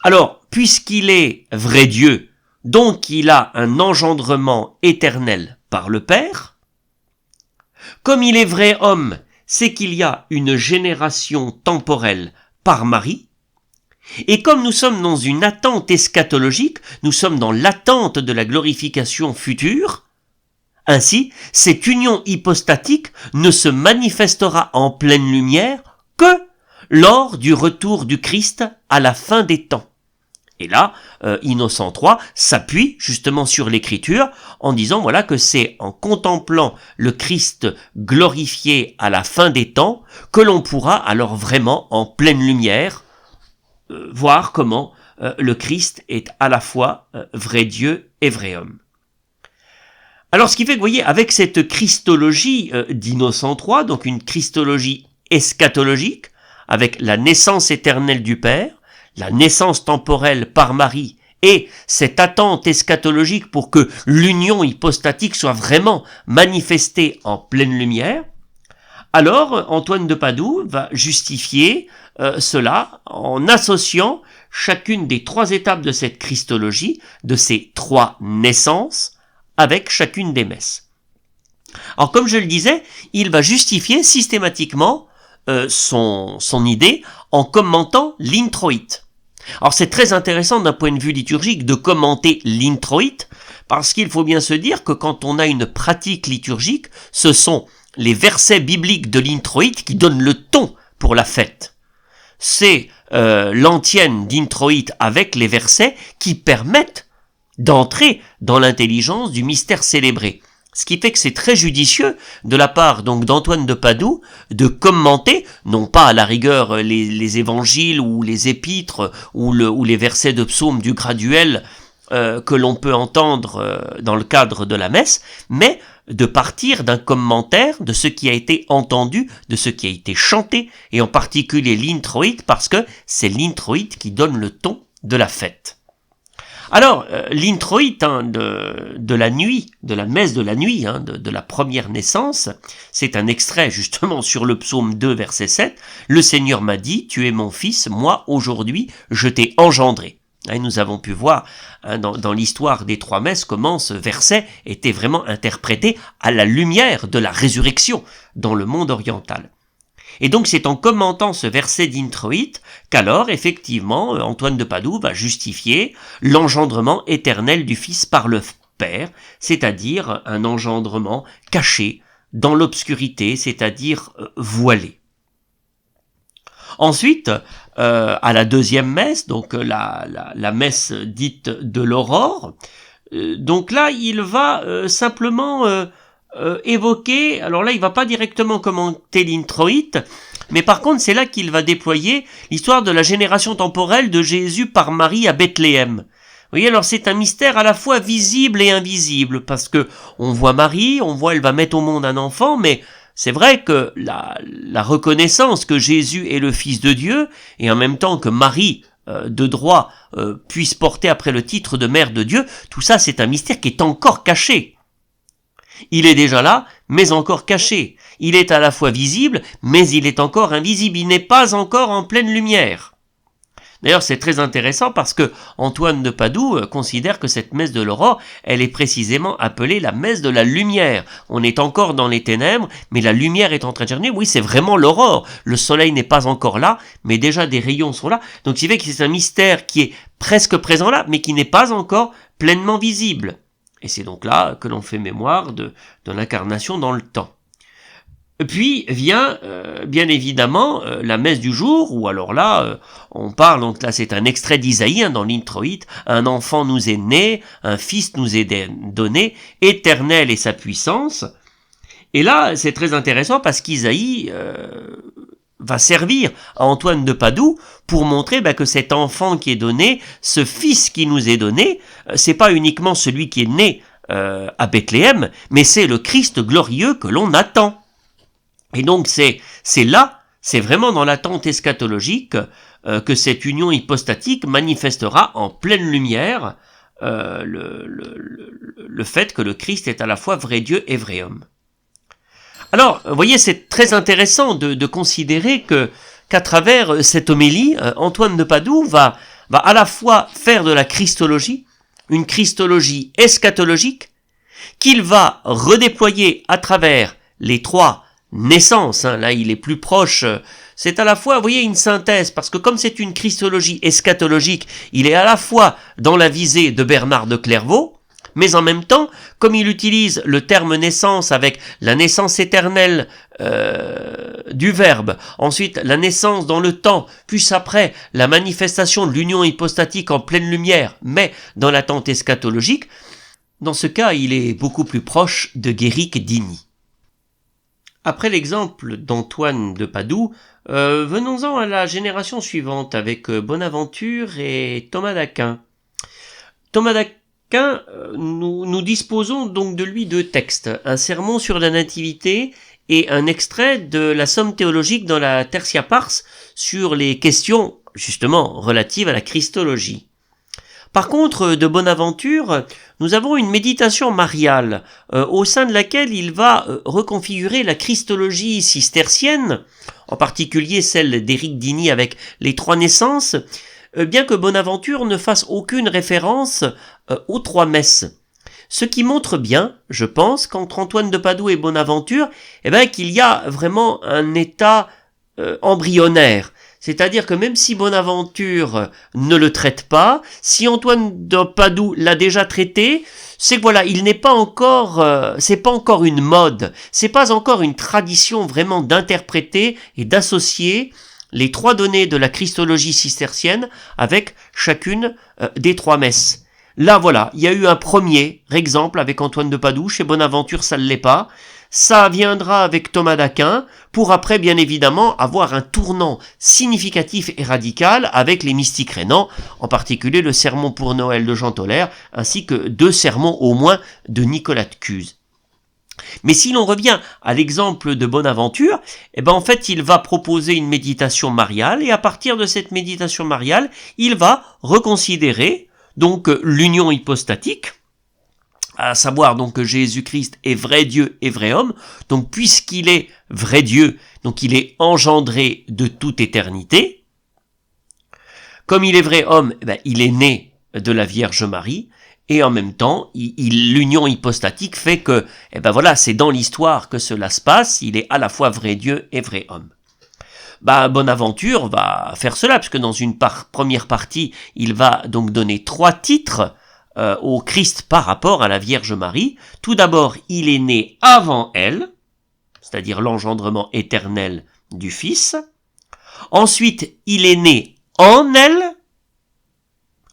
Alors, puisqu'il est vrai Dieu, donc il a un engendrement éternel par le Père, comme il est vrai homme, c'est qu'il y a une génération temporelle par Marie, et comme nous sommes dans une attente eschatologique, nous sommes dans l'attente de la glorification future, ainsi, cette union hypostatique ne se manifestera en pleine lumière que lors du retour du Christ à la fin des temps. Et là, Innocent III s'appuie justement sur l'écriture en disant voilà que c'est en contemplant le Christ glorifié à la fin des temps que l'on pourra alors vraiment en pleine lumière voir comment le Christ est à la fois vrai Dieu et vrai homme. Alors ce qui fait que vous voyez avec cette christologie d'Innocent III, donc une christologie eschatologique avec la naissance éternelle du Père, la naissance temporelle par Marie et cette attente eschatologique pour que l'union hypostatique soit vraiment manifestée en pleine lumière, Alors, Antoine de Padoue va justifier cela en associant chacune des 3 étapes de cette Christologie, de ces 3 naissances, avec chacune des messes. Alors, comme je le disais, il va justifier systématiquement son idée en commentant l'introïte. Alors, c'est très intéressant d'un point de vue liturgique de commenter l'introïte, parce qu'il faut bien se dire que quand on a une pratique liturgique, ce sont les versets bibliques de l'introïte qui donnent le ton pour la fête. C'est l'antienne d'introïte avec les versets qui permettent d'entrer dans l'intelligence du mystère célébré. Ce qui fait que c'est très judicieux de la part donc d'Antoine de Padoue de commenter, non pas à la rigueur les évangiles ou les épîtres ou les versets de psaumes du graduel que l'on peut entendre dans le cadre de la messe, mais de partir d'un commentaire de ce qui a été entendu, de ce qui a été chanté, et en particulier l'introïte, parce que c'est l'introïte qui donne le ton de la fête. Alors, l'introïte de la nuit, de la messe de la nuit, de la première naissance, c'est un extrait justement sur le psaume 2, verset 7. « Le Seigneur m'a dit, tu es mon fils, moi aujourd'hui je t'ai engendré ». Et nous avons pu voir dans l'histoire des 3 messes comment ce verset était vraiment interprété à la lumière de la résurrection dans le monde oriental. Et donc c'est en commentant ce verset d'introïte qu'alors effectivement Antoine de Padoue va justifier l'engendrement éternel du Fils par le Père, c'est-à-dire un engendrement caché dans l'obscurité, c'est-à-dire voilé. Ensuite, à la deuxième messe, donc la messe dite de l'aurore, donc là il va simplement évoquer, alors là il va pas directement commenter l'introïte, mais par contre c'est là qu'il va déployer l'histoire de la génération temporelle de Jésus par Marie à Bethléem. Vous voyez, alors c'est un mystère à la fois visible et invisible, parce que on voit Marie, on voit elle va mettre au monde un enfant, mais c'est vrai que la reconnaissance que Jésus est le Fils de Dieu, et en même temps que Marie, de droit, puisse porter après le titre de Mère de Dieu, tout ça c'est un mystère qui est encore caché. Il est déjà là, mais encore caché. Il est à la fois visible, mais il est encore invisible. Il n'est pas encore en pleine lumière. D'ailleurs, c'est très intéressant parce que Antoine de Padoue considère que cette messe de l'aurore, elle est précisément appelée la messe de la lumière. On est encore dans les ténèbres, mais la lumière est en train de germer. Oui, c'est vraiment l'aurore. Le soleil n'est pas encore là, mais déjà des rayons sont là. Donc, il fait que c'est un mystère qui est presque présent là, mais qui n'est pas encore pleinement visible. Et c'est donc là que l'on fait mémoire de l'incarnation dans le temps. Puis vient bien évidemment la messe du jour, où alors là on parle, donc là c'est un extrait d'Isaïe dans l'introïte, un enfant nous est né, un fils nous est donné, éternel est sa puissance. Et là c'est très intéressant parce qu'Isaïe va servir à Antoine de Padoue pour montrer que cet enfant qui est donné, ce fils qui nous est donné, c'est pas uniquement celui qui est né à Bethléem, mais c'est le Christ glorieux que l'on attend. Et donc c'est là, c'est vraiment dans l'attente eschatologique que cette union hypostatique manifestera en pleine lumière le fait que le Christ est à la fois vrai Dieu et vrai homme. Alors, vous voyez, c'est très intéressant de considérer qu'à travers cette homélie, Antoine de Padoue va à la fois faire de la Christologie, une Christologie eschatologique, qu'il va redéployer à travers les 3 naissance, là il est plus proche, c'est à la fois, vous voyez, une synthèse, parce que comme c'est une christologie eschatologique, il est à la fois dans la visée de Bernard de Clairvaux, mais en même temps, comme il utilise le terme naissance avec la naissance éternelle du Verbe, ensuite la naissance dans le temps, puis après la manifestation de l'union hypostatique en pleine lumière, mais dans l'attente eschatologique, dans ce cas il est beaucoup plus proche de Guéric d'Igny. Après l'exemple d'Antoine de Padoue, venons-en à la génération suivante avec Bonaventure et Thomas d'Aquin. Thomas d'Aquin, nous disposons donc de lui 2 textes, un sermon sur la nativité et un extrait de la somme théologique dans la Tertia Pars sur les questions justement relatives à la Christologie. Par contre, de Bonaventure, nous avons une méditation mariale, au sein de laquelle il va reconfigurer la christologie cistercienne, en particulier celle d'Éric Diny avec les trois naissances, bien que Bonaventure ne fasse aucune référence aux trois messes. Ce qui montre bien, je pense, qu'entre Antoine de Padoue et Bonaventure, qu'il y a vraiment un état embryonnaire. C'est-à-dire que même si Bonaventure ne le traite pas, si Antoine de Padoue l'a déjà traité, c'est que voilà, il n'est pas encore, c'est pas encore une mode, c'est pas encore une tradition vraiment d'interpréter et d'associer les trois données de la christologie cistercienne avec chacune des trois messes. Là, voilà, il y a eu un premier exemple avec Antoine de Padoue, chez Bonaventure ça ne l'est pas, ça viendra avec Thomas d'Aquin, pour après bien évidemment avoir un tournant significatif et radical avec les mystiques rénants, en particulier le sermon pour Noël de Jean Tolaire, ainsi que 2 sermons au moins de Nicolas de Cuse. Mais si l'on revient à l'exemple de Bonaventure, en fait il va proposer une méditation mariale, et à partir de cette méditation mariale, il va reconsidérer donc l'union hypostatique, à savoir donc que Jésus-Christ est vrai Dieu et vrai homme, donc puisqu'il est vrai Dieu, donc il est engendré de toute éternité. Comme il est vrai homme, il est né de la Vierge Marie, et en même temps, l'union hypostatique fait que, voilà, c'est dans l'histoire que cela se passe, il est à la fois vrai Dieu et vrai homme. Bonaventure va faire cela, puisque dans une première partie, il va donc donner 3 titres au Christ par rapport à la Vierge Marie. Tout d'abord, il est né avant elle, c'est-à-dire l'engendrement éternel du Fils. Ensuite, il est né en elle,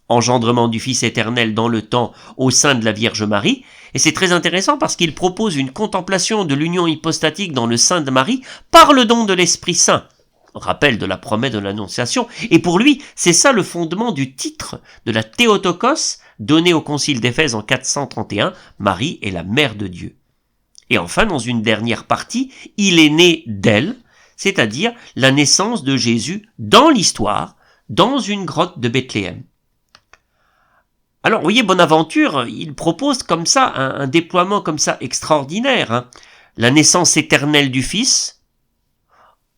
engendrement du Fils éternel dans le temps au sein de la Vierge Marie. Et c'est très intéressant parce qu'il propose une contemplation de l'union hypostatique dans le sein de Marie par le don de l'Esprit Saint. Rappel de la promesse de l'Annonciation, et pour lui, c'est ça le fondement du titre de la Théotokos donné au Concile d'Éphèse en 431, Marie est la mère de Dieu. Et enfin, dans une dernière partie, il est né d'elle, c'est-à-dire la naissance de Jésus dans l'histoire, dans une grotte de Bethléem. Alors, vous voyez, Bonaventure, il propose comme ça un déploiement comme ça extraordinaire, La naissance éternelle du Fils,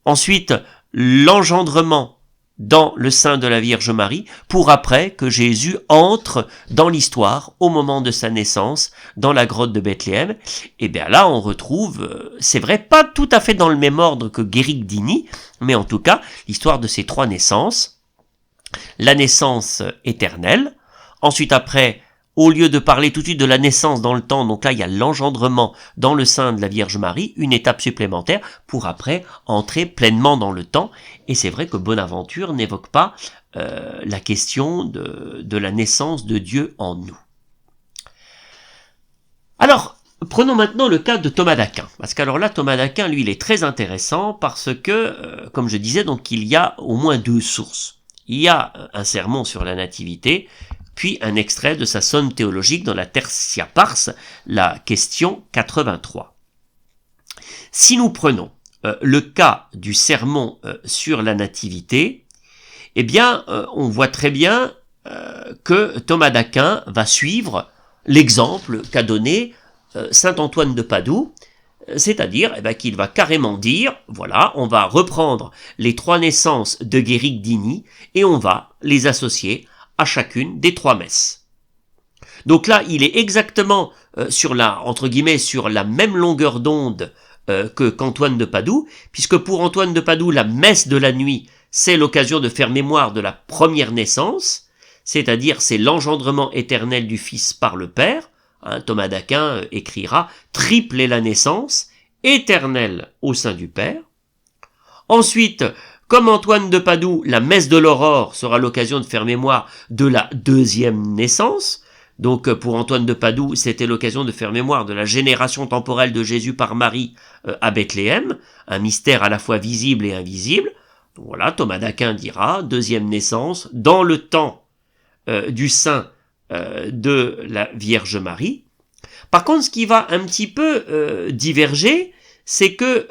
ensuite l'engendrement dans le sein de la Vierge Marie, pour après que Jésus entre dans l'histoire au moment de sa naissance dans la grotte de Bethléem. Et bien là on retrouve, c'est vrai, pas tout à fait dans le même ordre que Éric Diny, mais en tout cas l'histoire de ces 3 naissances. La naissance éternelle, ensuite après, au lieu de parler tout de suite de la naissance dans le temps, donc là il y a l'engendrement dans le sein de la Vierge Marie, une étape supplémentaire pour après entrer pleinement dans le temps. Et c'est vrai que Bonaventure n'évoque pas la question de la naissance de Dieu en nous. Alors, prenons maintenant le cas de Thomas d'Aquin, parce qu'alors là Thomas d'Aquin, lui, il est très intéressant parce que, comme je disais, donc il y a au moins 2 sources. Il y a un sermon sur la nativité, puis un extrait de sa somme théologique dans la Tertia Pars, la question 83. Si nous prenons le cas du sermon sur la nativité, on voit très bien que Thomas d'Aquin va suivre l'exemple qu'a donné saint Antoine de Padoue, c'est-à-dire qu'il va carrément dire, voilà, on va reprendre les 3 naissances de Éric Diny et on va les associer à chacune des 3 messes. Donc là, il est exactement sur la même longueur d'onde qu'Antoine de Padoue, puisque pour Antoine de Padoue, la messe de la nuit, c'est l'occasion de faire mémoire de la première naissance, c'est-à-dire c'est l'engendrement éternel du Fils par le Père. Thomas d'Aquin écrira « Triple est la naissance, éternelle au sein du Père ». Ensuite, comme Antoine de Padoue, la messe de l'aurore sera l'occasion de faire mémoire de la 2e naissance. Donc pour Antoine de Padoue, c'était l'occasion de faire mémoire de la génération temporelle de Jésus par Marie à Bethléem, un mystère à la fois visible et invisible. Donc voilà, Thomas d'Aquin dira, 2e naissance, dans le temps du sein de la Vierge Marie. Par contre, ce qui va un petit peu diverger, c'est que,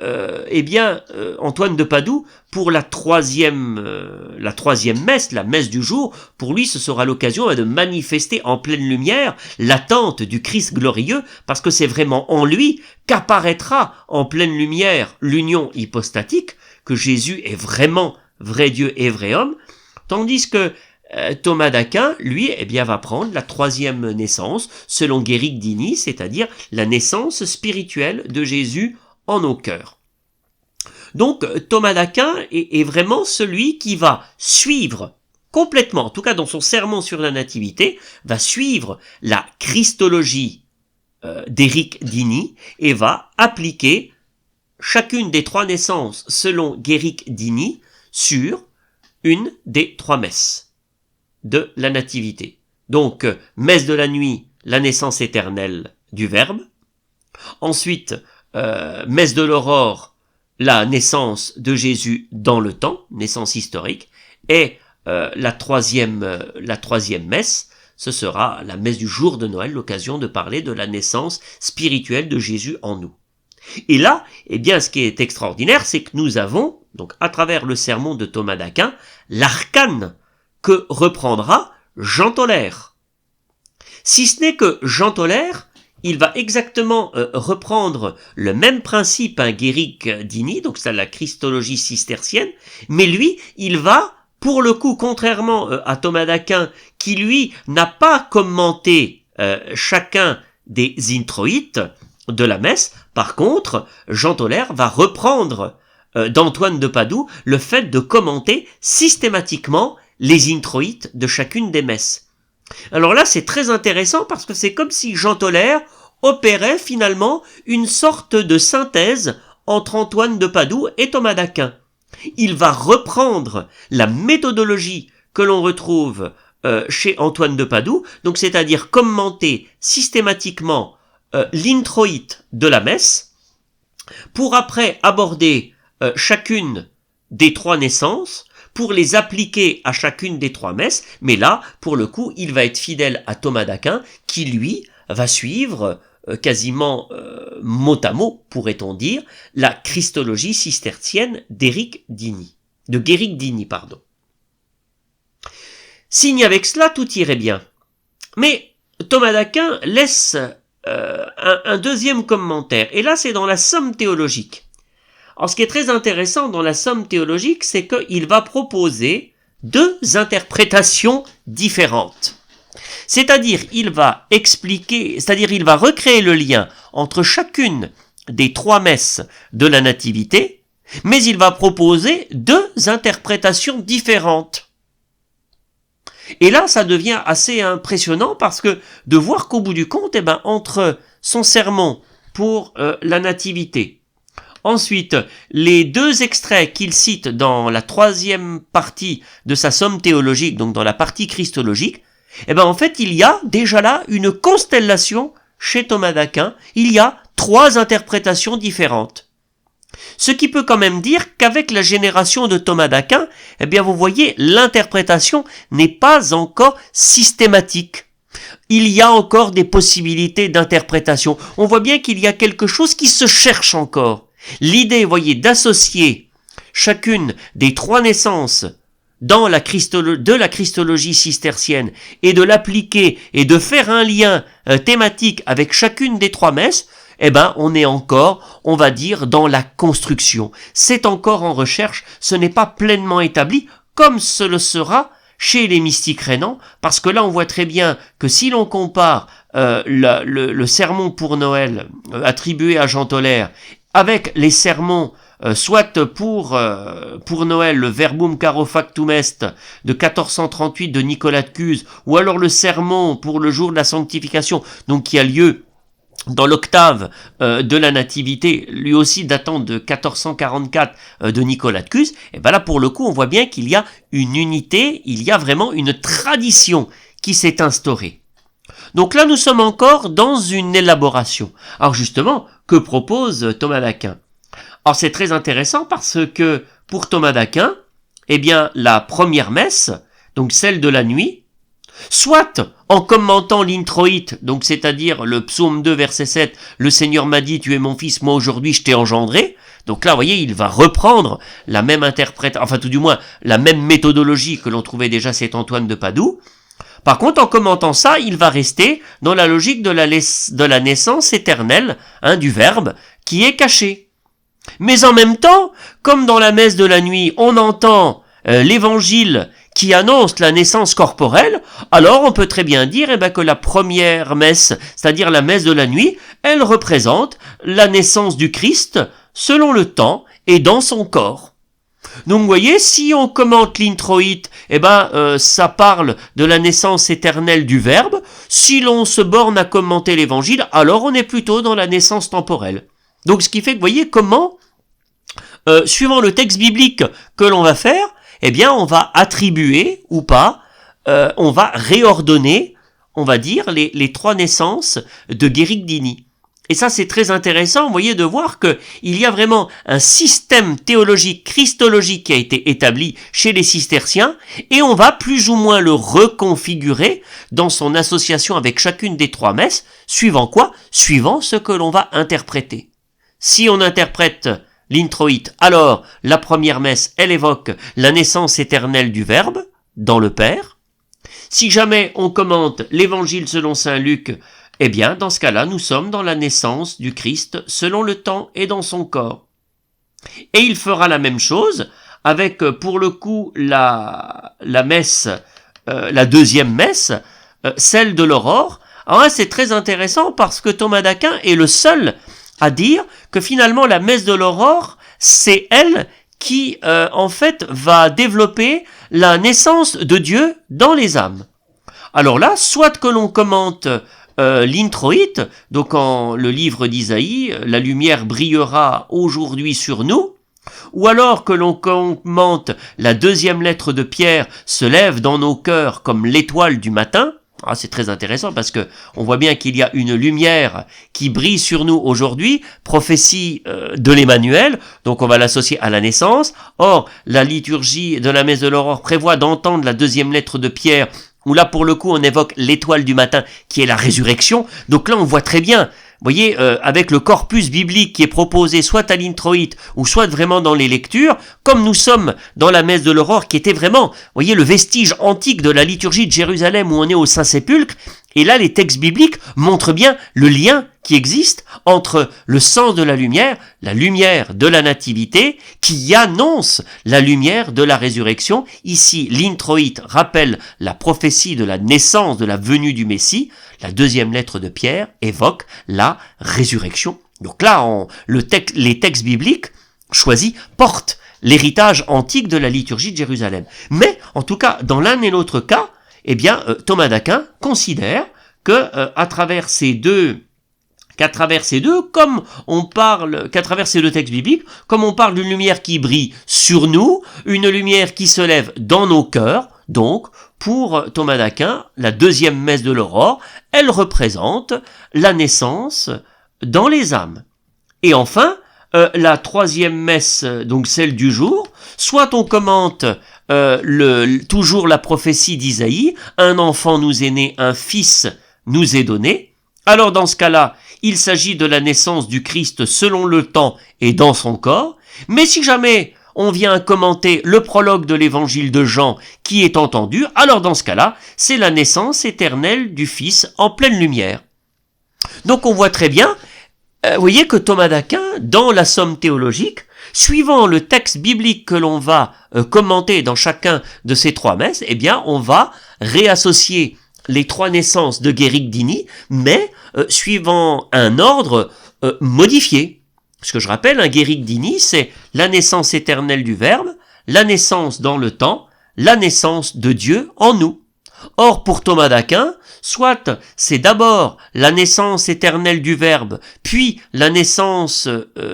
Antoine de Padoue, pour la troisième messe, la messe du jour, pour lui, ce sera l'occasion de manifester en pleine lumière l'attente du Christ glorieux, parce que c'est vraiment en lui qu'apparaîtra en pleine lumière l'union hypostatique, que Jésus est vraiment vrai Dieu et vrai homme, tandis que Thomas d'Aquin, lui, va prendre la troisième naissance, selon Guéric d'Igny, c'est-à-dire la naissance spirituelle de Jésus en nos cœurs. Donc Thomas d'Aquin est vraiment celui qui va suivre complètement, en tout cas dans son sermon sur la nativité, va suivre la christologie d'Éric d'Igny et va appliquer chacune des trois naissances selon Guéric d'Igny sur une des trois messes de la nativité. Donc messe de la nuit, la naissance éternelle du Verbe. Ensuite, messe de l'aurore, la naissance de Jésus dans le temps, naissance historique, et la troisième messe, ce sera la messe du jour de Noël, l'occasion de parler de la naissance spirituelle de Jésus en nous. Et là, ce qui est extraordinaire, c'est que nous avons, donc à travers le sermon de Thomas d'Aquin, l'arcane que reprendra Jean Tolère. Si ce n'est que Jean Tolère, il va exactement reprendre le même principe Guéric d'Igny, donc c'est la christologie cistercienne, mais lui, il va, pour le coup, contrairement à Thomas d'Aquin, qui lui n'a pas commenté chacun des introïtes de la messe, par contre, Jean Tolère va reprendre d'Antoine de Padoue le fait de commenter systématiquement les introïtes de chacune des messes. Alors là, c'est très intéressant parce que c'est comme si Jean Tolère opérait finalement une sorte de synthèse entre Antoine de Padoue et Thomas d'Aquin. Il va reprendre la méthodologie que l'on retrouve chez Antoine de Padoue, donc c'est-à-dire commenter systématiquement l'introïte de la messe, pour après aborder chacune des trois naissances, pour les appliquer à chacune des trois messes, mais là, pour le coup, il va être fidèle à Thomas d'Aquin, qui lui va suivre quasiment mot à mot, pourrait-on dire, la christologie cistercienne d'Éric d'Igny, de Guéric d'Igny, pardon. Signe avec cela, tout irait bien. Mais Thomas d'Aquin laisse un deuxième commentaire, et là c'est dans la Somme théologique. Alors ce qui est très intéressant dans la Somme théologique, c'est qu'il va proposer deux interprétations différentes. C'est-à-dire, il va recréer le lien entre chacune des trois messes de la Nativité, mais il va proposer deux interprétations différentes. Et là, ça devient assez impressionnant parce que de voir qu'au bout du compte, entre son sermon pour la Nativité, ensuite, les deux extraits qu'il cite dans la troisième partie de sa Somme théologique, donc dans la partie christologique, en fait, il y a déjà là une constellation chez Thomas d'Aquin. Il y a trois interprétations différentes. Ce qui peut quand même dire qu'avec la génération de Thomas d'Aquin, vous voyez, l'interprétation n'est pas encore systématique. Il y a encore des possibilités d'interprétation. On voit bien qu'il y a quelque chose qui se cherche encore. L'idée, voyez, d'associer chacune des trois naissances dans de la christologie cistercienne et de l'appliquer et de faire un lien thématique avec chacune des trois messes, on est encore, on va dire, dans la construction. C'est encore en recherche, ce n'est pas pleinement établi, comme ce le sera chez les mystiques rénants, parce que là on voit très bien que si l'on compare le sermon pour Noël attribué à Jean Tolère avec les sermons soit pour Noël, le Verbum caro factum est de 1438 de Nicolas de Cuse, ou alors le sermon pour le jour de la sanctification, donc qui a lieu dans l'octave de la Nativité, lui aussi datant de 1444 de Nicolas de Cuse, et là pour le coup on voit bien qu'il y a une unité, il y a vraiment une tradition qui s'est instaurée. Donc là nous sommes encore dans une élaboration. Alors justement, que propose Thomas d'Aquin ? Alors c'est très intéressant parce que pour Thomas d'Aquin, la première messe, donc celle de la nuit, soit en commentant l'introïte, donc c'est-à-dire le psaume 2 verset 7, le Seigneur m'a dit tu es mon fils, moi aujourd'hui je t'ai engendré. Donc là, vous voyez, il va reprendre la même interprétation, enfin tout du moins la même méthodologie que l'on trouvait déjà chez Antoine de Padoue. Par contre, en commentant ça, il va rester dans la logique de la naissance éternelle, du Verbe, qui est caché. Mais en même temps, comme dans la messe de la nuit, on entend l'évangile qui annonce la naissance corporelle, alors on peut très bien dire que la première messe, c'est-à-dire la messe de la nuit, elle représente la naissance du Christ selon le temps et dans son corps. Donc vous voyez, si on commente l'introïte, ça parle de la naissance éternelle du Verbe. Si l'on se borne à commenter l'évangile, alors on est plutôt dans la naissance temporelle. Donc ce qui fait que vous voyez comment, suivant le texte biblique que l'on va faire, on va attribuer ou pas, on va réordonner, on va dire, les trois naissances de Guéric d'Igny. Et ça, c'est très intéressant, vous voyez, de voir que il y a vraiment un système théologique, christologique qui a été établi chez les cisterciens, et on va plus ou moins le reconfigurer dans son association avec chacune des trois messes, suivant quoi? Suivant ce que l'on va interpréter. Si on interprète l'introïte, alors la première messe, elle évoque la naissance éternelle du Verbe dans le Père. Si jamais on commente l'évangile selon saint Luc, dans ce cas-là, nous sommes dans la naissance du Christ selon le temps et dans son corps. Et il fera la même chose avec, pour le coup, la messe, la deuxième messe, celle de l'aurore. Alors là, c'est très intéressant parce que Thomas d'Aquin est le seul à dire que finalement la messe de l'aurore, c'est elle qui, va développer la naissance de Dieu dans les âmes. Alors là, soit que l'on commente l'introïte, donc en le livre d'Isaïe, la lumière brillera aujourd'hui sur nous, ou alors que l'on commente la deuxième lettre de Pierre, se lève dans nos cœurs comme l'étoile du matin. C'est très intéressant parce que on voit bien qu'il y a une lumière qui brille sur nous aujourd'hui, prophétie de l'Emmanuel, donc on va l'associer à la naissance. Or, la liturgie de la messe de l'aurore prévoit d'entendre la deuxième lettre de Pierre, où là pour le coup on évoque l'étoile du matin qui est la résurrection. Donc là on voit très bien, vous voyez, avec le corpus biblique qui est proposé soit à l'introïte ou soit vraiment dans les lectures, comme nous sommes dans la messe de l'aurore qui était vraiment, vous voyez, le vestige antique de la liturgie de Jérusalem où on est au Saint-Sépulcre, et là les textes bibliques montrent bien le lien qui existe entre le sens de la lumière de la nativité, qui annonce la lumière de la résurrection. Ici, l'introïte rappelle la prophétie de la naissance, de la venue du Messie. La deuxième lettre de Pierre évoque la résurrection. Donc là, les textes bibliques choisis portent l'héritage antique de la liturgie de Jérusalem. Mais, en tout cas, dans l'un et l'autre cas, Thomas d'Aquin considère que, qu'à travers ces deux, comme on parle, qu'à travers ces deux textes bibliques, comme on parle d'une lumière qui brille sur nous, une lumière qui se lève dans nos cœurs, donc, pour Thomas d'Aquin, la deuxième messe de l'aurore, elle représente la naissance dans les âmes. Et enfin, la troisième messe, donc celle du jour, soit on commente toujours la prophétie d'Isaïe, un enfant nous est né, un fils nous est donné. Alors dans ce cas-là, il s'agit de la naissance du Christ selon le temps et dans son corps. Mais si jamais on vient commenter le prologue de l'évangile de Jean qui est entendu, alors dans ce cas-là, c'est la naissance éternelle du Fils en pleine lumière. Donc on voit très bien, vous voyez que Thomas d'Aquin, dans la somme théologique, suivant le texte biblique que l'on va commenter dans chacun de ces trois messes, on va réassocier les trois naissances de Guéric d'Igny, mais suivant un ordre modifié. Ce que je rappelle, un Guéric d'Igny, c'est la naissance éternelle du Verbe, la naissance dans le temps, la naissance de Dieu en nous. Or, pour Thomas d'Aquin, soit c'est d'abord la naissance éternelle du Verbe, puis la naissance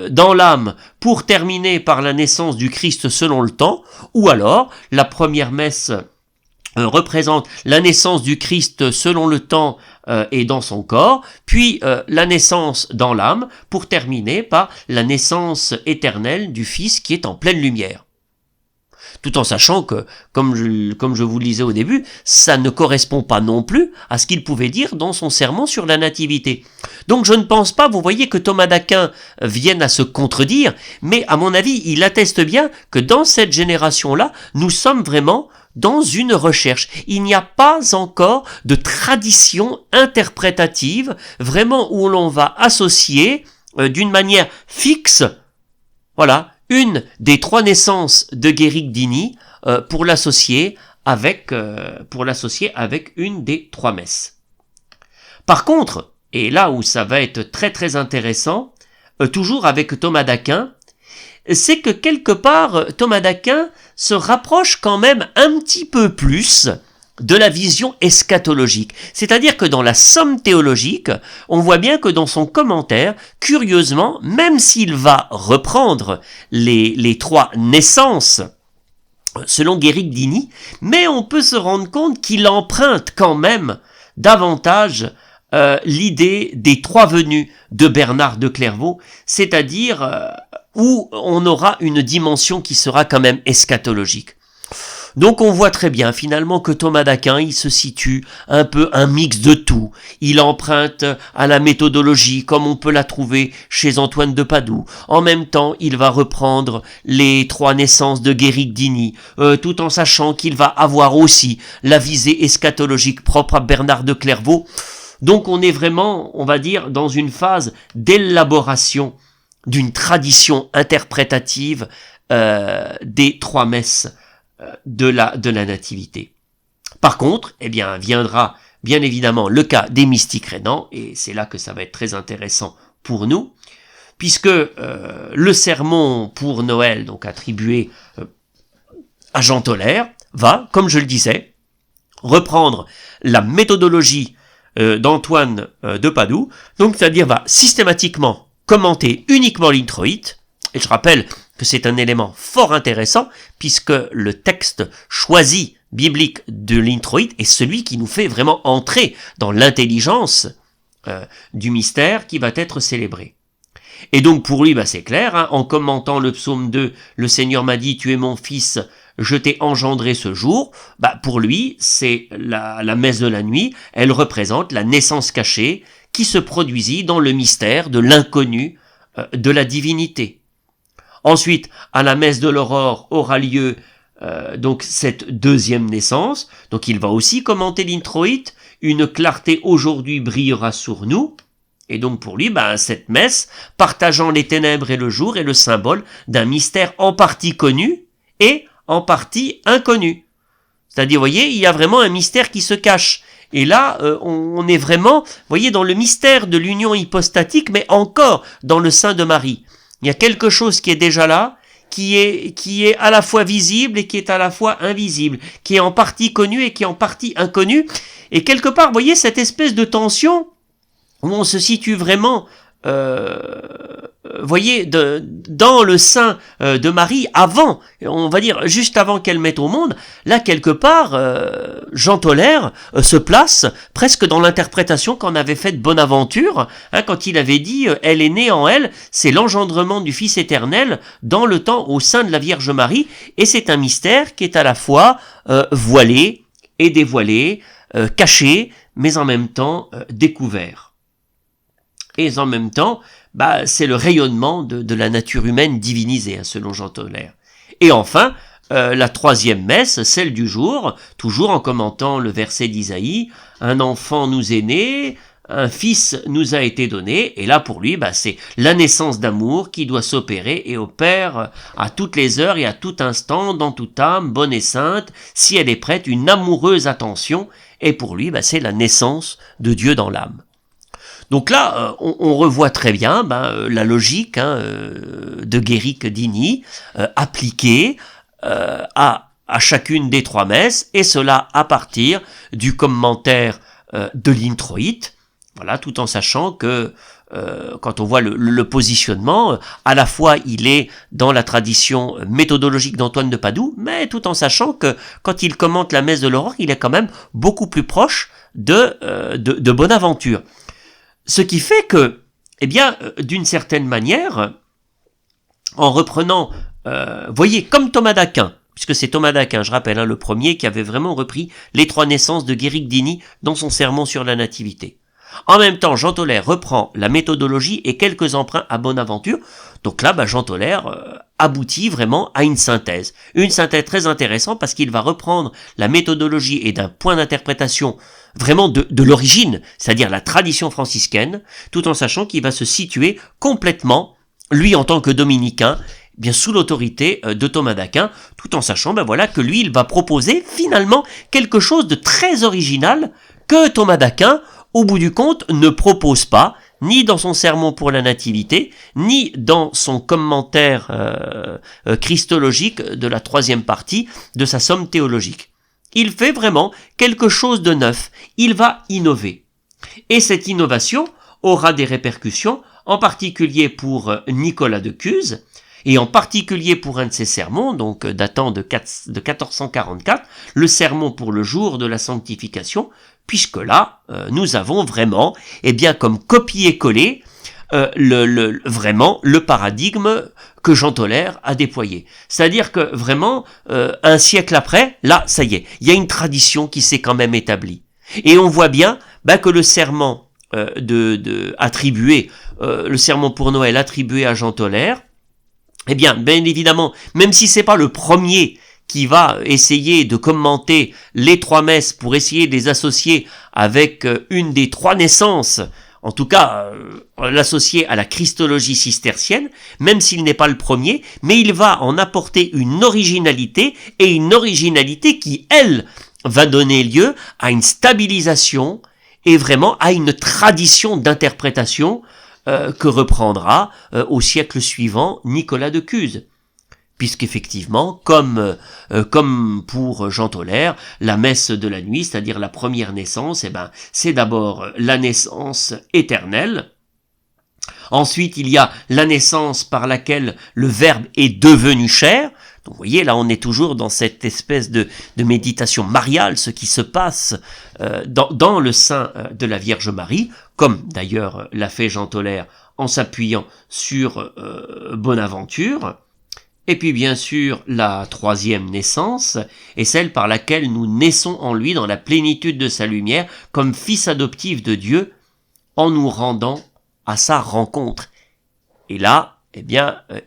dans l'âme, pour terminer par la naissance du Christ selon le temps, ou alors la première messe représente la naissance du Christ selon le temps et dans son corps, puis la naissance dans l'âme, pour terminer par la naissance éternelle du Fils qui est en pleine lumière. Tout en sachant que, comme je vous le disais au début, ça ne correspond pas non plus à ce qu'il pouvait dire dans son sermon sur la nativité. Donc je ne pense pas, vous voyez, que Thomas d'Aquin vienne à se contredire, mais à mon avis, il atteste bien que dans cette génération-là, nous sommes vraiment dans une recherche. Il n'y a pas encore de tradition interprétative, vraiment où l'on va associer d'une manière fixe, voilà, une des 3 naissances de Guéric d'Igny pour l'associer avec une des 3 messes. Par contre, et là où ça va être très très intéressant, toujours avec Thomas d'Aquin, c'est que quelque part Thomas d'Aquin se rapproche quand même un petit peu plus de la vision eschatologique. C'est-à-dire que dans la Somme théologique, on voit bien que dans son commentaire, curieusement, même s'il va reprendre les 3 naissances selon Guéric d'Igny, mais on peut se rendre compte qu'il emprunte quand même davantage l'idée des 3 venues de Bernard de Clairvaux, c'est-à-dire où on aura une dimension qui sera quand même eschatologique. Donc on voit très bien finalement que Thomas d'Aquin, il se situe un peu un mix de tout. Il emprunte à la méthodologie comme on peut la trouver chez Antoine de Padoue. En même temps, il va reprendre les 3 naissances de Guéric d'Igny, tout en sachant qu'il va avoir aussi la visée eschatologique propre à Bernard de Clairvaux. Donc on est vraiment, on va dire, dans une phase d'élaboration d'une tradition interprétative des 3 messes de la nativité. Par contre, eh bien, viendra bien évidemment le cas des mystiques rénants, et c'est là que ça va être très intéressant pour nous, puisque le sermon pour Noël, donc attribué à Jean Tolaire, va, comme je le disais, reprendre la méthodologie d'Antoine de Padoue, donc c'est-à-dire va systématiquement commenter uniquement l'introïte, et je rappelle que c'est un élément fort intéressant, puisque le texte choisi biblique de l'introïte est celui qui nous fait vraiment entrer dans l'intelligence du mystère qui va être célébré. Et donc pour lui, c'est clair, hein, en commentant le psaume 2, le Seigneur m'a dit, tu es mon fils, je t'ai engendré ce jour, pour lui, c'est la messe de la nuit, elle représente la naissance cachée qui se produisit dans le mystère de l'inconnu de la divinité. Ensuite, à la messe de l'aurore aura lieu donc cette 2e naissance, donc il va aussi commenter l'introïte, une clarté aujourd'hui brillera sur nous, et donc pour lui, cette messe, partageant les ténèbres et le jour, est le symbole d'un mystère en partie connu et en partie inconnu. C'est-à-dire, vous voyez, il y a vraiment un mystère qui se cache. Et là, on est vraiment, vous voyez, dans le mystère de l'union hypostatique, mais encore dans le sein de Marie. Il y a quelque chose qui est déjà là, qui est à la fois visible et qui est à la fois invisible, qui est en partie connu et qui est en partie inconnu. Et quelque part, vous voyez, cette espèce de tension où on se situe vraiment, voyez, dans le sein de Marie, avant, on va dire juste avant qu'elle mette au monde, là quelque part, Jean Tolaire se place presque dans l'interprétation qu'en avait faite Bonaventure, hein, quand il avait dit « Elle est née en elle, c'est l'engendrement du Fils éternel dans le temps au sein de la Vierge Marie », et c'est un mystère qui est à la fois voilé et dévoilé, caché, mais en même temps découvert. Et en même temps, c'est le rayonnement de la nature humaine divinisée, hein, selon Jean Tolaire. Et enfin, la 3e messe, celle du jour, toujours en commentant le verset d'Isaïe, « Un enfant nous est né, un fils nous a été donné », et là pour lui, c'est la naissance d'amour qui doit s'opérer et opère à toutes les heures et à tout instant, dans toute âme, bonne et sainte, si elle est prête, une amoureuse attention, et pour lui, c'est la naissance de Dieu dans l'âme. Donc là, on revoit très bien la logique de Guéric d'Igny appliquée à chacune des 3 messes, et cela à partir du commentaire de l'introïte, voilà, tout en sachant que quand on voit le positionnement, à la fois il est dans la tradition méthodologique d'Antoine de Padoue, mais tout en sachant que quand il commente la messe de l'aurore, il est quand même beaucoup plus proche de Bonaventure. Ce qui fait que, d'une certaine manière, en reprenant, voyez, comme Thomas d'Aquin, puisque c'est Thomas d'Aquin, je rappelle, le premier qui avait vraiment repris les 3 naissances de Guéric d'Igny dans son sermon sur la nativité. En même temps, Jean Tauler reprend la méthodologie et quelques emprunts à Bonaventure. Donc là, Jean Tauler aboutit vraiment à une synthèse très intéressante parce qu'il va reprendre la méthodologie et d'un point d'interprétation vraiment de l'origine, c'est-à-dire la tradition franciscaine, tout en sachant qu'il va se situer complètement, lui en tant que dominicain, bien sous l'autorité de Thomas d'Aquin, tout en sachant que lui, il va proposer finalement quelque chose de très original que Thomas d'Aquin, au bout du compte, ne propose pas, ni dans son sermon pour la nativité, ni dans son commentaire christologique de la 3e partie de sa somme théologique. Il fait vraiment quelque chose de neuf, il va innover. Et cette innovation aura des répercussions, en particulier pour Nicolas de Cuse, et en particulier pour un de ses sermons, donc datant de 1444, le sermon pour le jour de la sanctification, puisque là, nous avons vraiment, comme copier-coller, vraiment le paradigme que Jean Tauler a déployé. C'est-à-dire que vraiment, un siècle après, là, ça y est, il y a une tradition qui s'est quand même établie. Et on voit bien que le serment attribué, le sermon pour Noël attribué à Jean Tauler, bien évidemment, même si c'est pas le premier qui va essayer de commenter les 3 messes pour essayer de les associer avec une des 3 naissances, en tout cas l'associer à la christologie cistercienne, même s'il n'est pas le premier, mais il va en apporter une originalité, et une originalité qui, elle, va donner lieu à une stabilisation et vraiment à une tradition d'interprétation que reprendra au siècle suivant Nicolas de Cuse. Puisqu'effectivement, comme pour Jean Tauler, la messe de la nuit, c'est-à-dire la première naissance, c'est d'abord la naissance éternelle. Ensuite, il y a la naissance par laquelle le Verbe est devenu chair. Donc, vous voyez, là, on est toujours dans cette espèce de méditation mariale, ce qui se passe dans le sein de la Vierge Marie, comme d'ailleurs l'a fait Jean Tauler en s'appuyant sur Bonaventure. Et puis bien sûr, la 3e naissance est celle par laquelle nous naissons en lui dans la plénitude de sa lumière comme fils adoptif de Dieu en nous rendant à sa rencontre. Et là,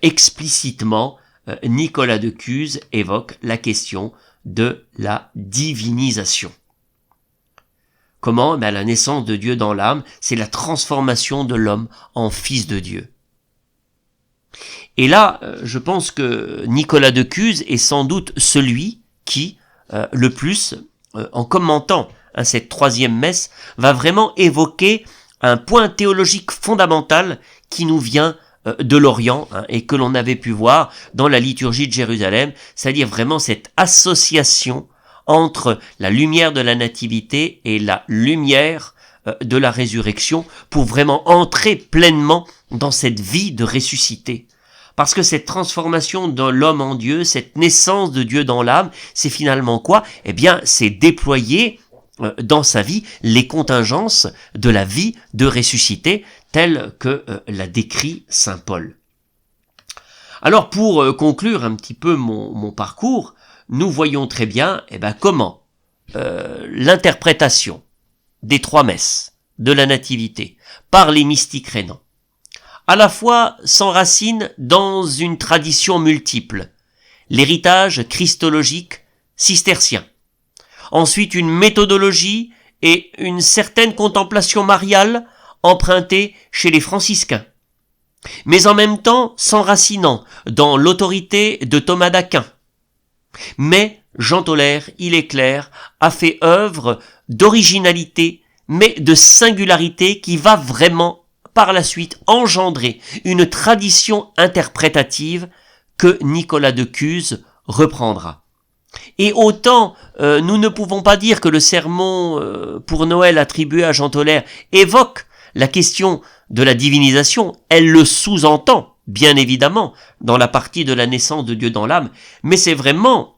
explicitement, Nicolas de Cuse évoque la question de la divinisation. Comment ? La naissance de Dieu dans l'âme, c'est la transformation de l'homme en fils de Dieu. Et là, je pense que Nicolas de Cuse est sans doute celui qui, le plus, en commentant cette 3e messe, va vraiment évoquer un point théologique fondamental qui nous vient de l'Orient et que l'on avait pu voir dans la liturgie de Jérusalem, c'est-à-dire vraiment cette association entre la lumière de la nativité et la lumière de la résurrection pour vraiment entrer pleinement dans cette vie de ressuscité. Parce que cette transformation de l'homme en Dieu, cette naissance de Dieu dans l'âme, c'est finalement quoi ? C'est déployer dans sa vie les contingences de la vie de ressuscité telle que l'a décrit saint Paul. Alors pour conclure un petit peu mon parcours, nous voyons très bien comment l'interprétation des 3 messes de la nativité par les mystiques rénans à la fois s'enracine dans une tradition multiple, l'héritage christologique cistercien, ensuite une méthodologie et une certaine contemplation mariale empruntée chez les franciscains, mais en même temps s'enracinant dans l'autorité de Thomas d'Aquin. Mais Jean Tauler, il est clair, a fait œuvre d'originalité, mais de singularité qui va vraiment par la suite engendrer une tradition interprétative que Nicolas de Cuse reprendra. Et autant nous ne pouvons pas dire que le sermon pour Noël attribué à Jean Tauler évoque la question de la divinisation, elle le sous-entend, bien évidemment, dans la partie de la naissance de Dieu dans l'âme, mais c'est vraiment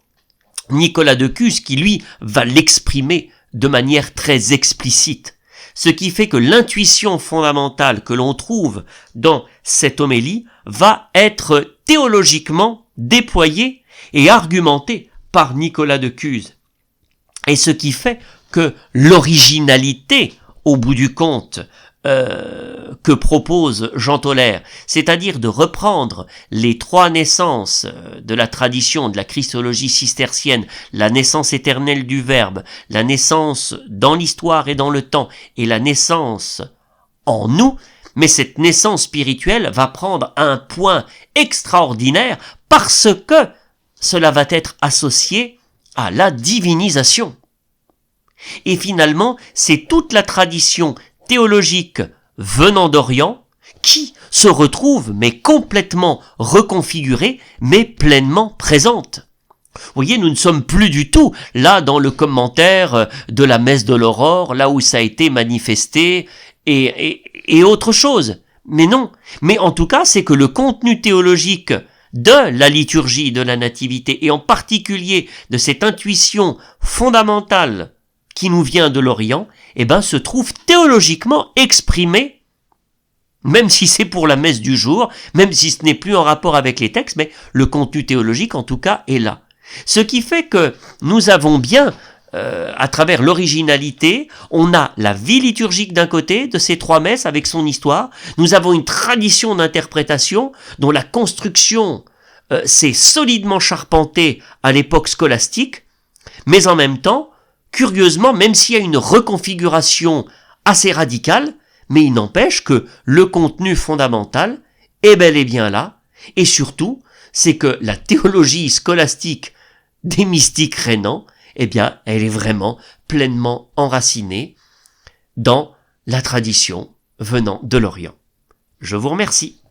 Nicolas de Cuse qui, lui, va l'exprimer de manière très explicite. Ce qui fait que l'intuition fondamentale que l'on trouve dans cette homélie va être théologiquement déployée et argumentée par Nicolas de Cuse. Et ce qui fait que l'originalité, au bout du compte, que propose Jean Tollaire, c'est-à-dire de reprendre les trois naissances de la tradition de la christologie cistercienne, la naissance éternelle du Verbe, la naissance dans l'histoire et dans le temps, et la naissance en nous, mais cette naissance spirituelle va prendre un point extraordinaire parce que cela va être associé à la divinisation. Et finalement, c'est toute la tradition théologique venant d'Orient qui se retrouve mais complètement reconfigurée mais pleinement présente. Vous voyez, nous ne sommes plus du tout là dans le commentaire de la messe de l'aurore, là où ça a été manifesté et autre chose. Mais non. Mais en tout cas, c'est que le contenu théologique de la liturgie de la nativité et en particulier de cette intuition fondamentale qui nous vient de l'Orient, se trouve théologiquement exprimé, même si c'est pour la messe du jour, même si ce n'est plus en rapport avec les textes, mais le contenu théologique en tout cas est là. Ce qui fait que nous avons bien, à travers l'originalité, on a la vie liturgique d'un côté de ces trois messes avec son histoire, nous avons une tradition d'interprétation dont la construction s'est solidement charpentée à l'époque scolastique, mais en même temps, curieusement, même s'il y a une reconfiguration assez radicale, mais il n'empêche que le contenu fondamental est bel et bien là, et surtout, c'est que la théologie scolastique des mystiques rénans, elle est vraiment pleinement enracinée dans la tradition venant de l'Orient. Je vous remercie.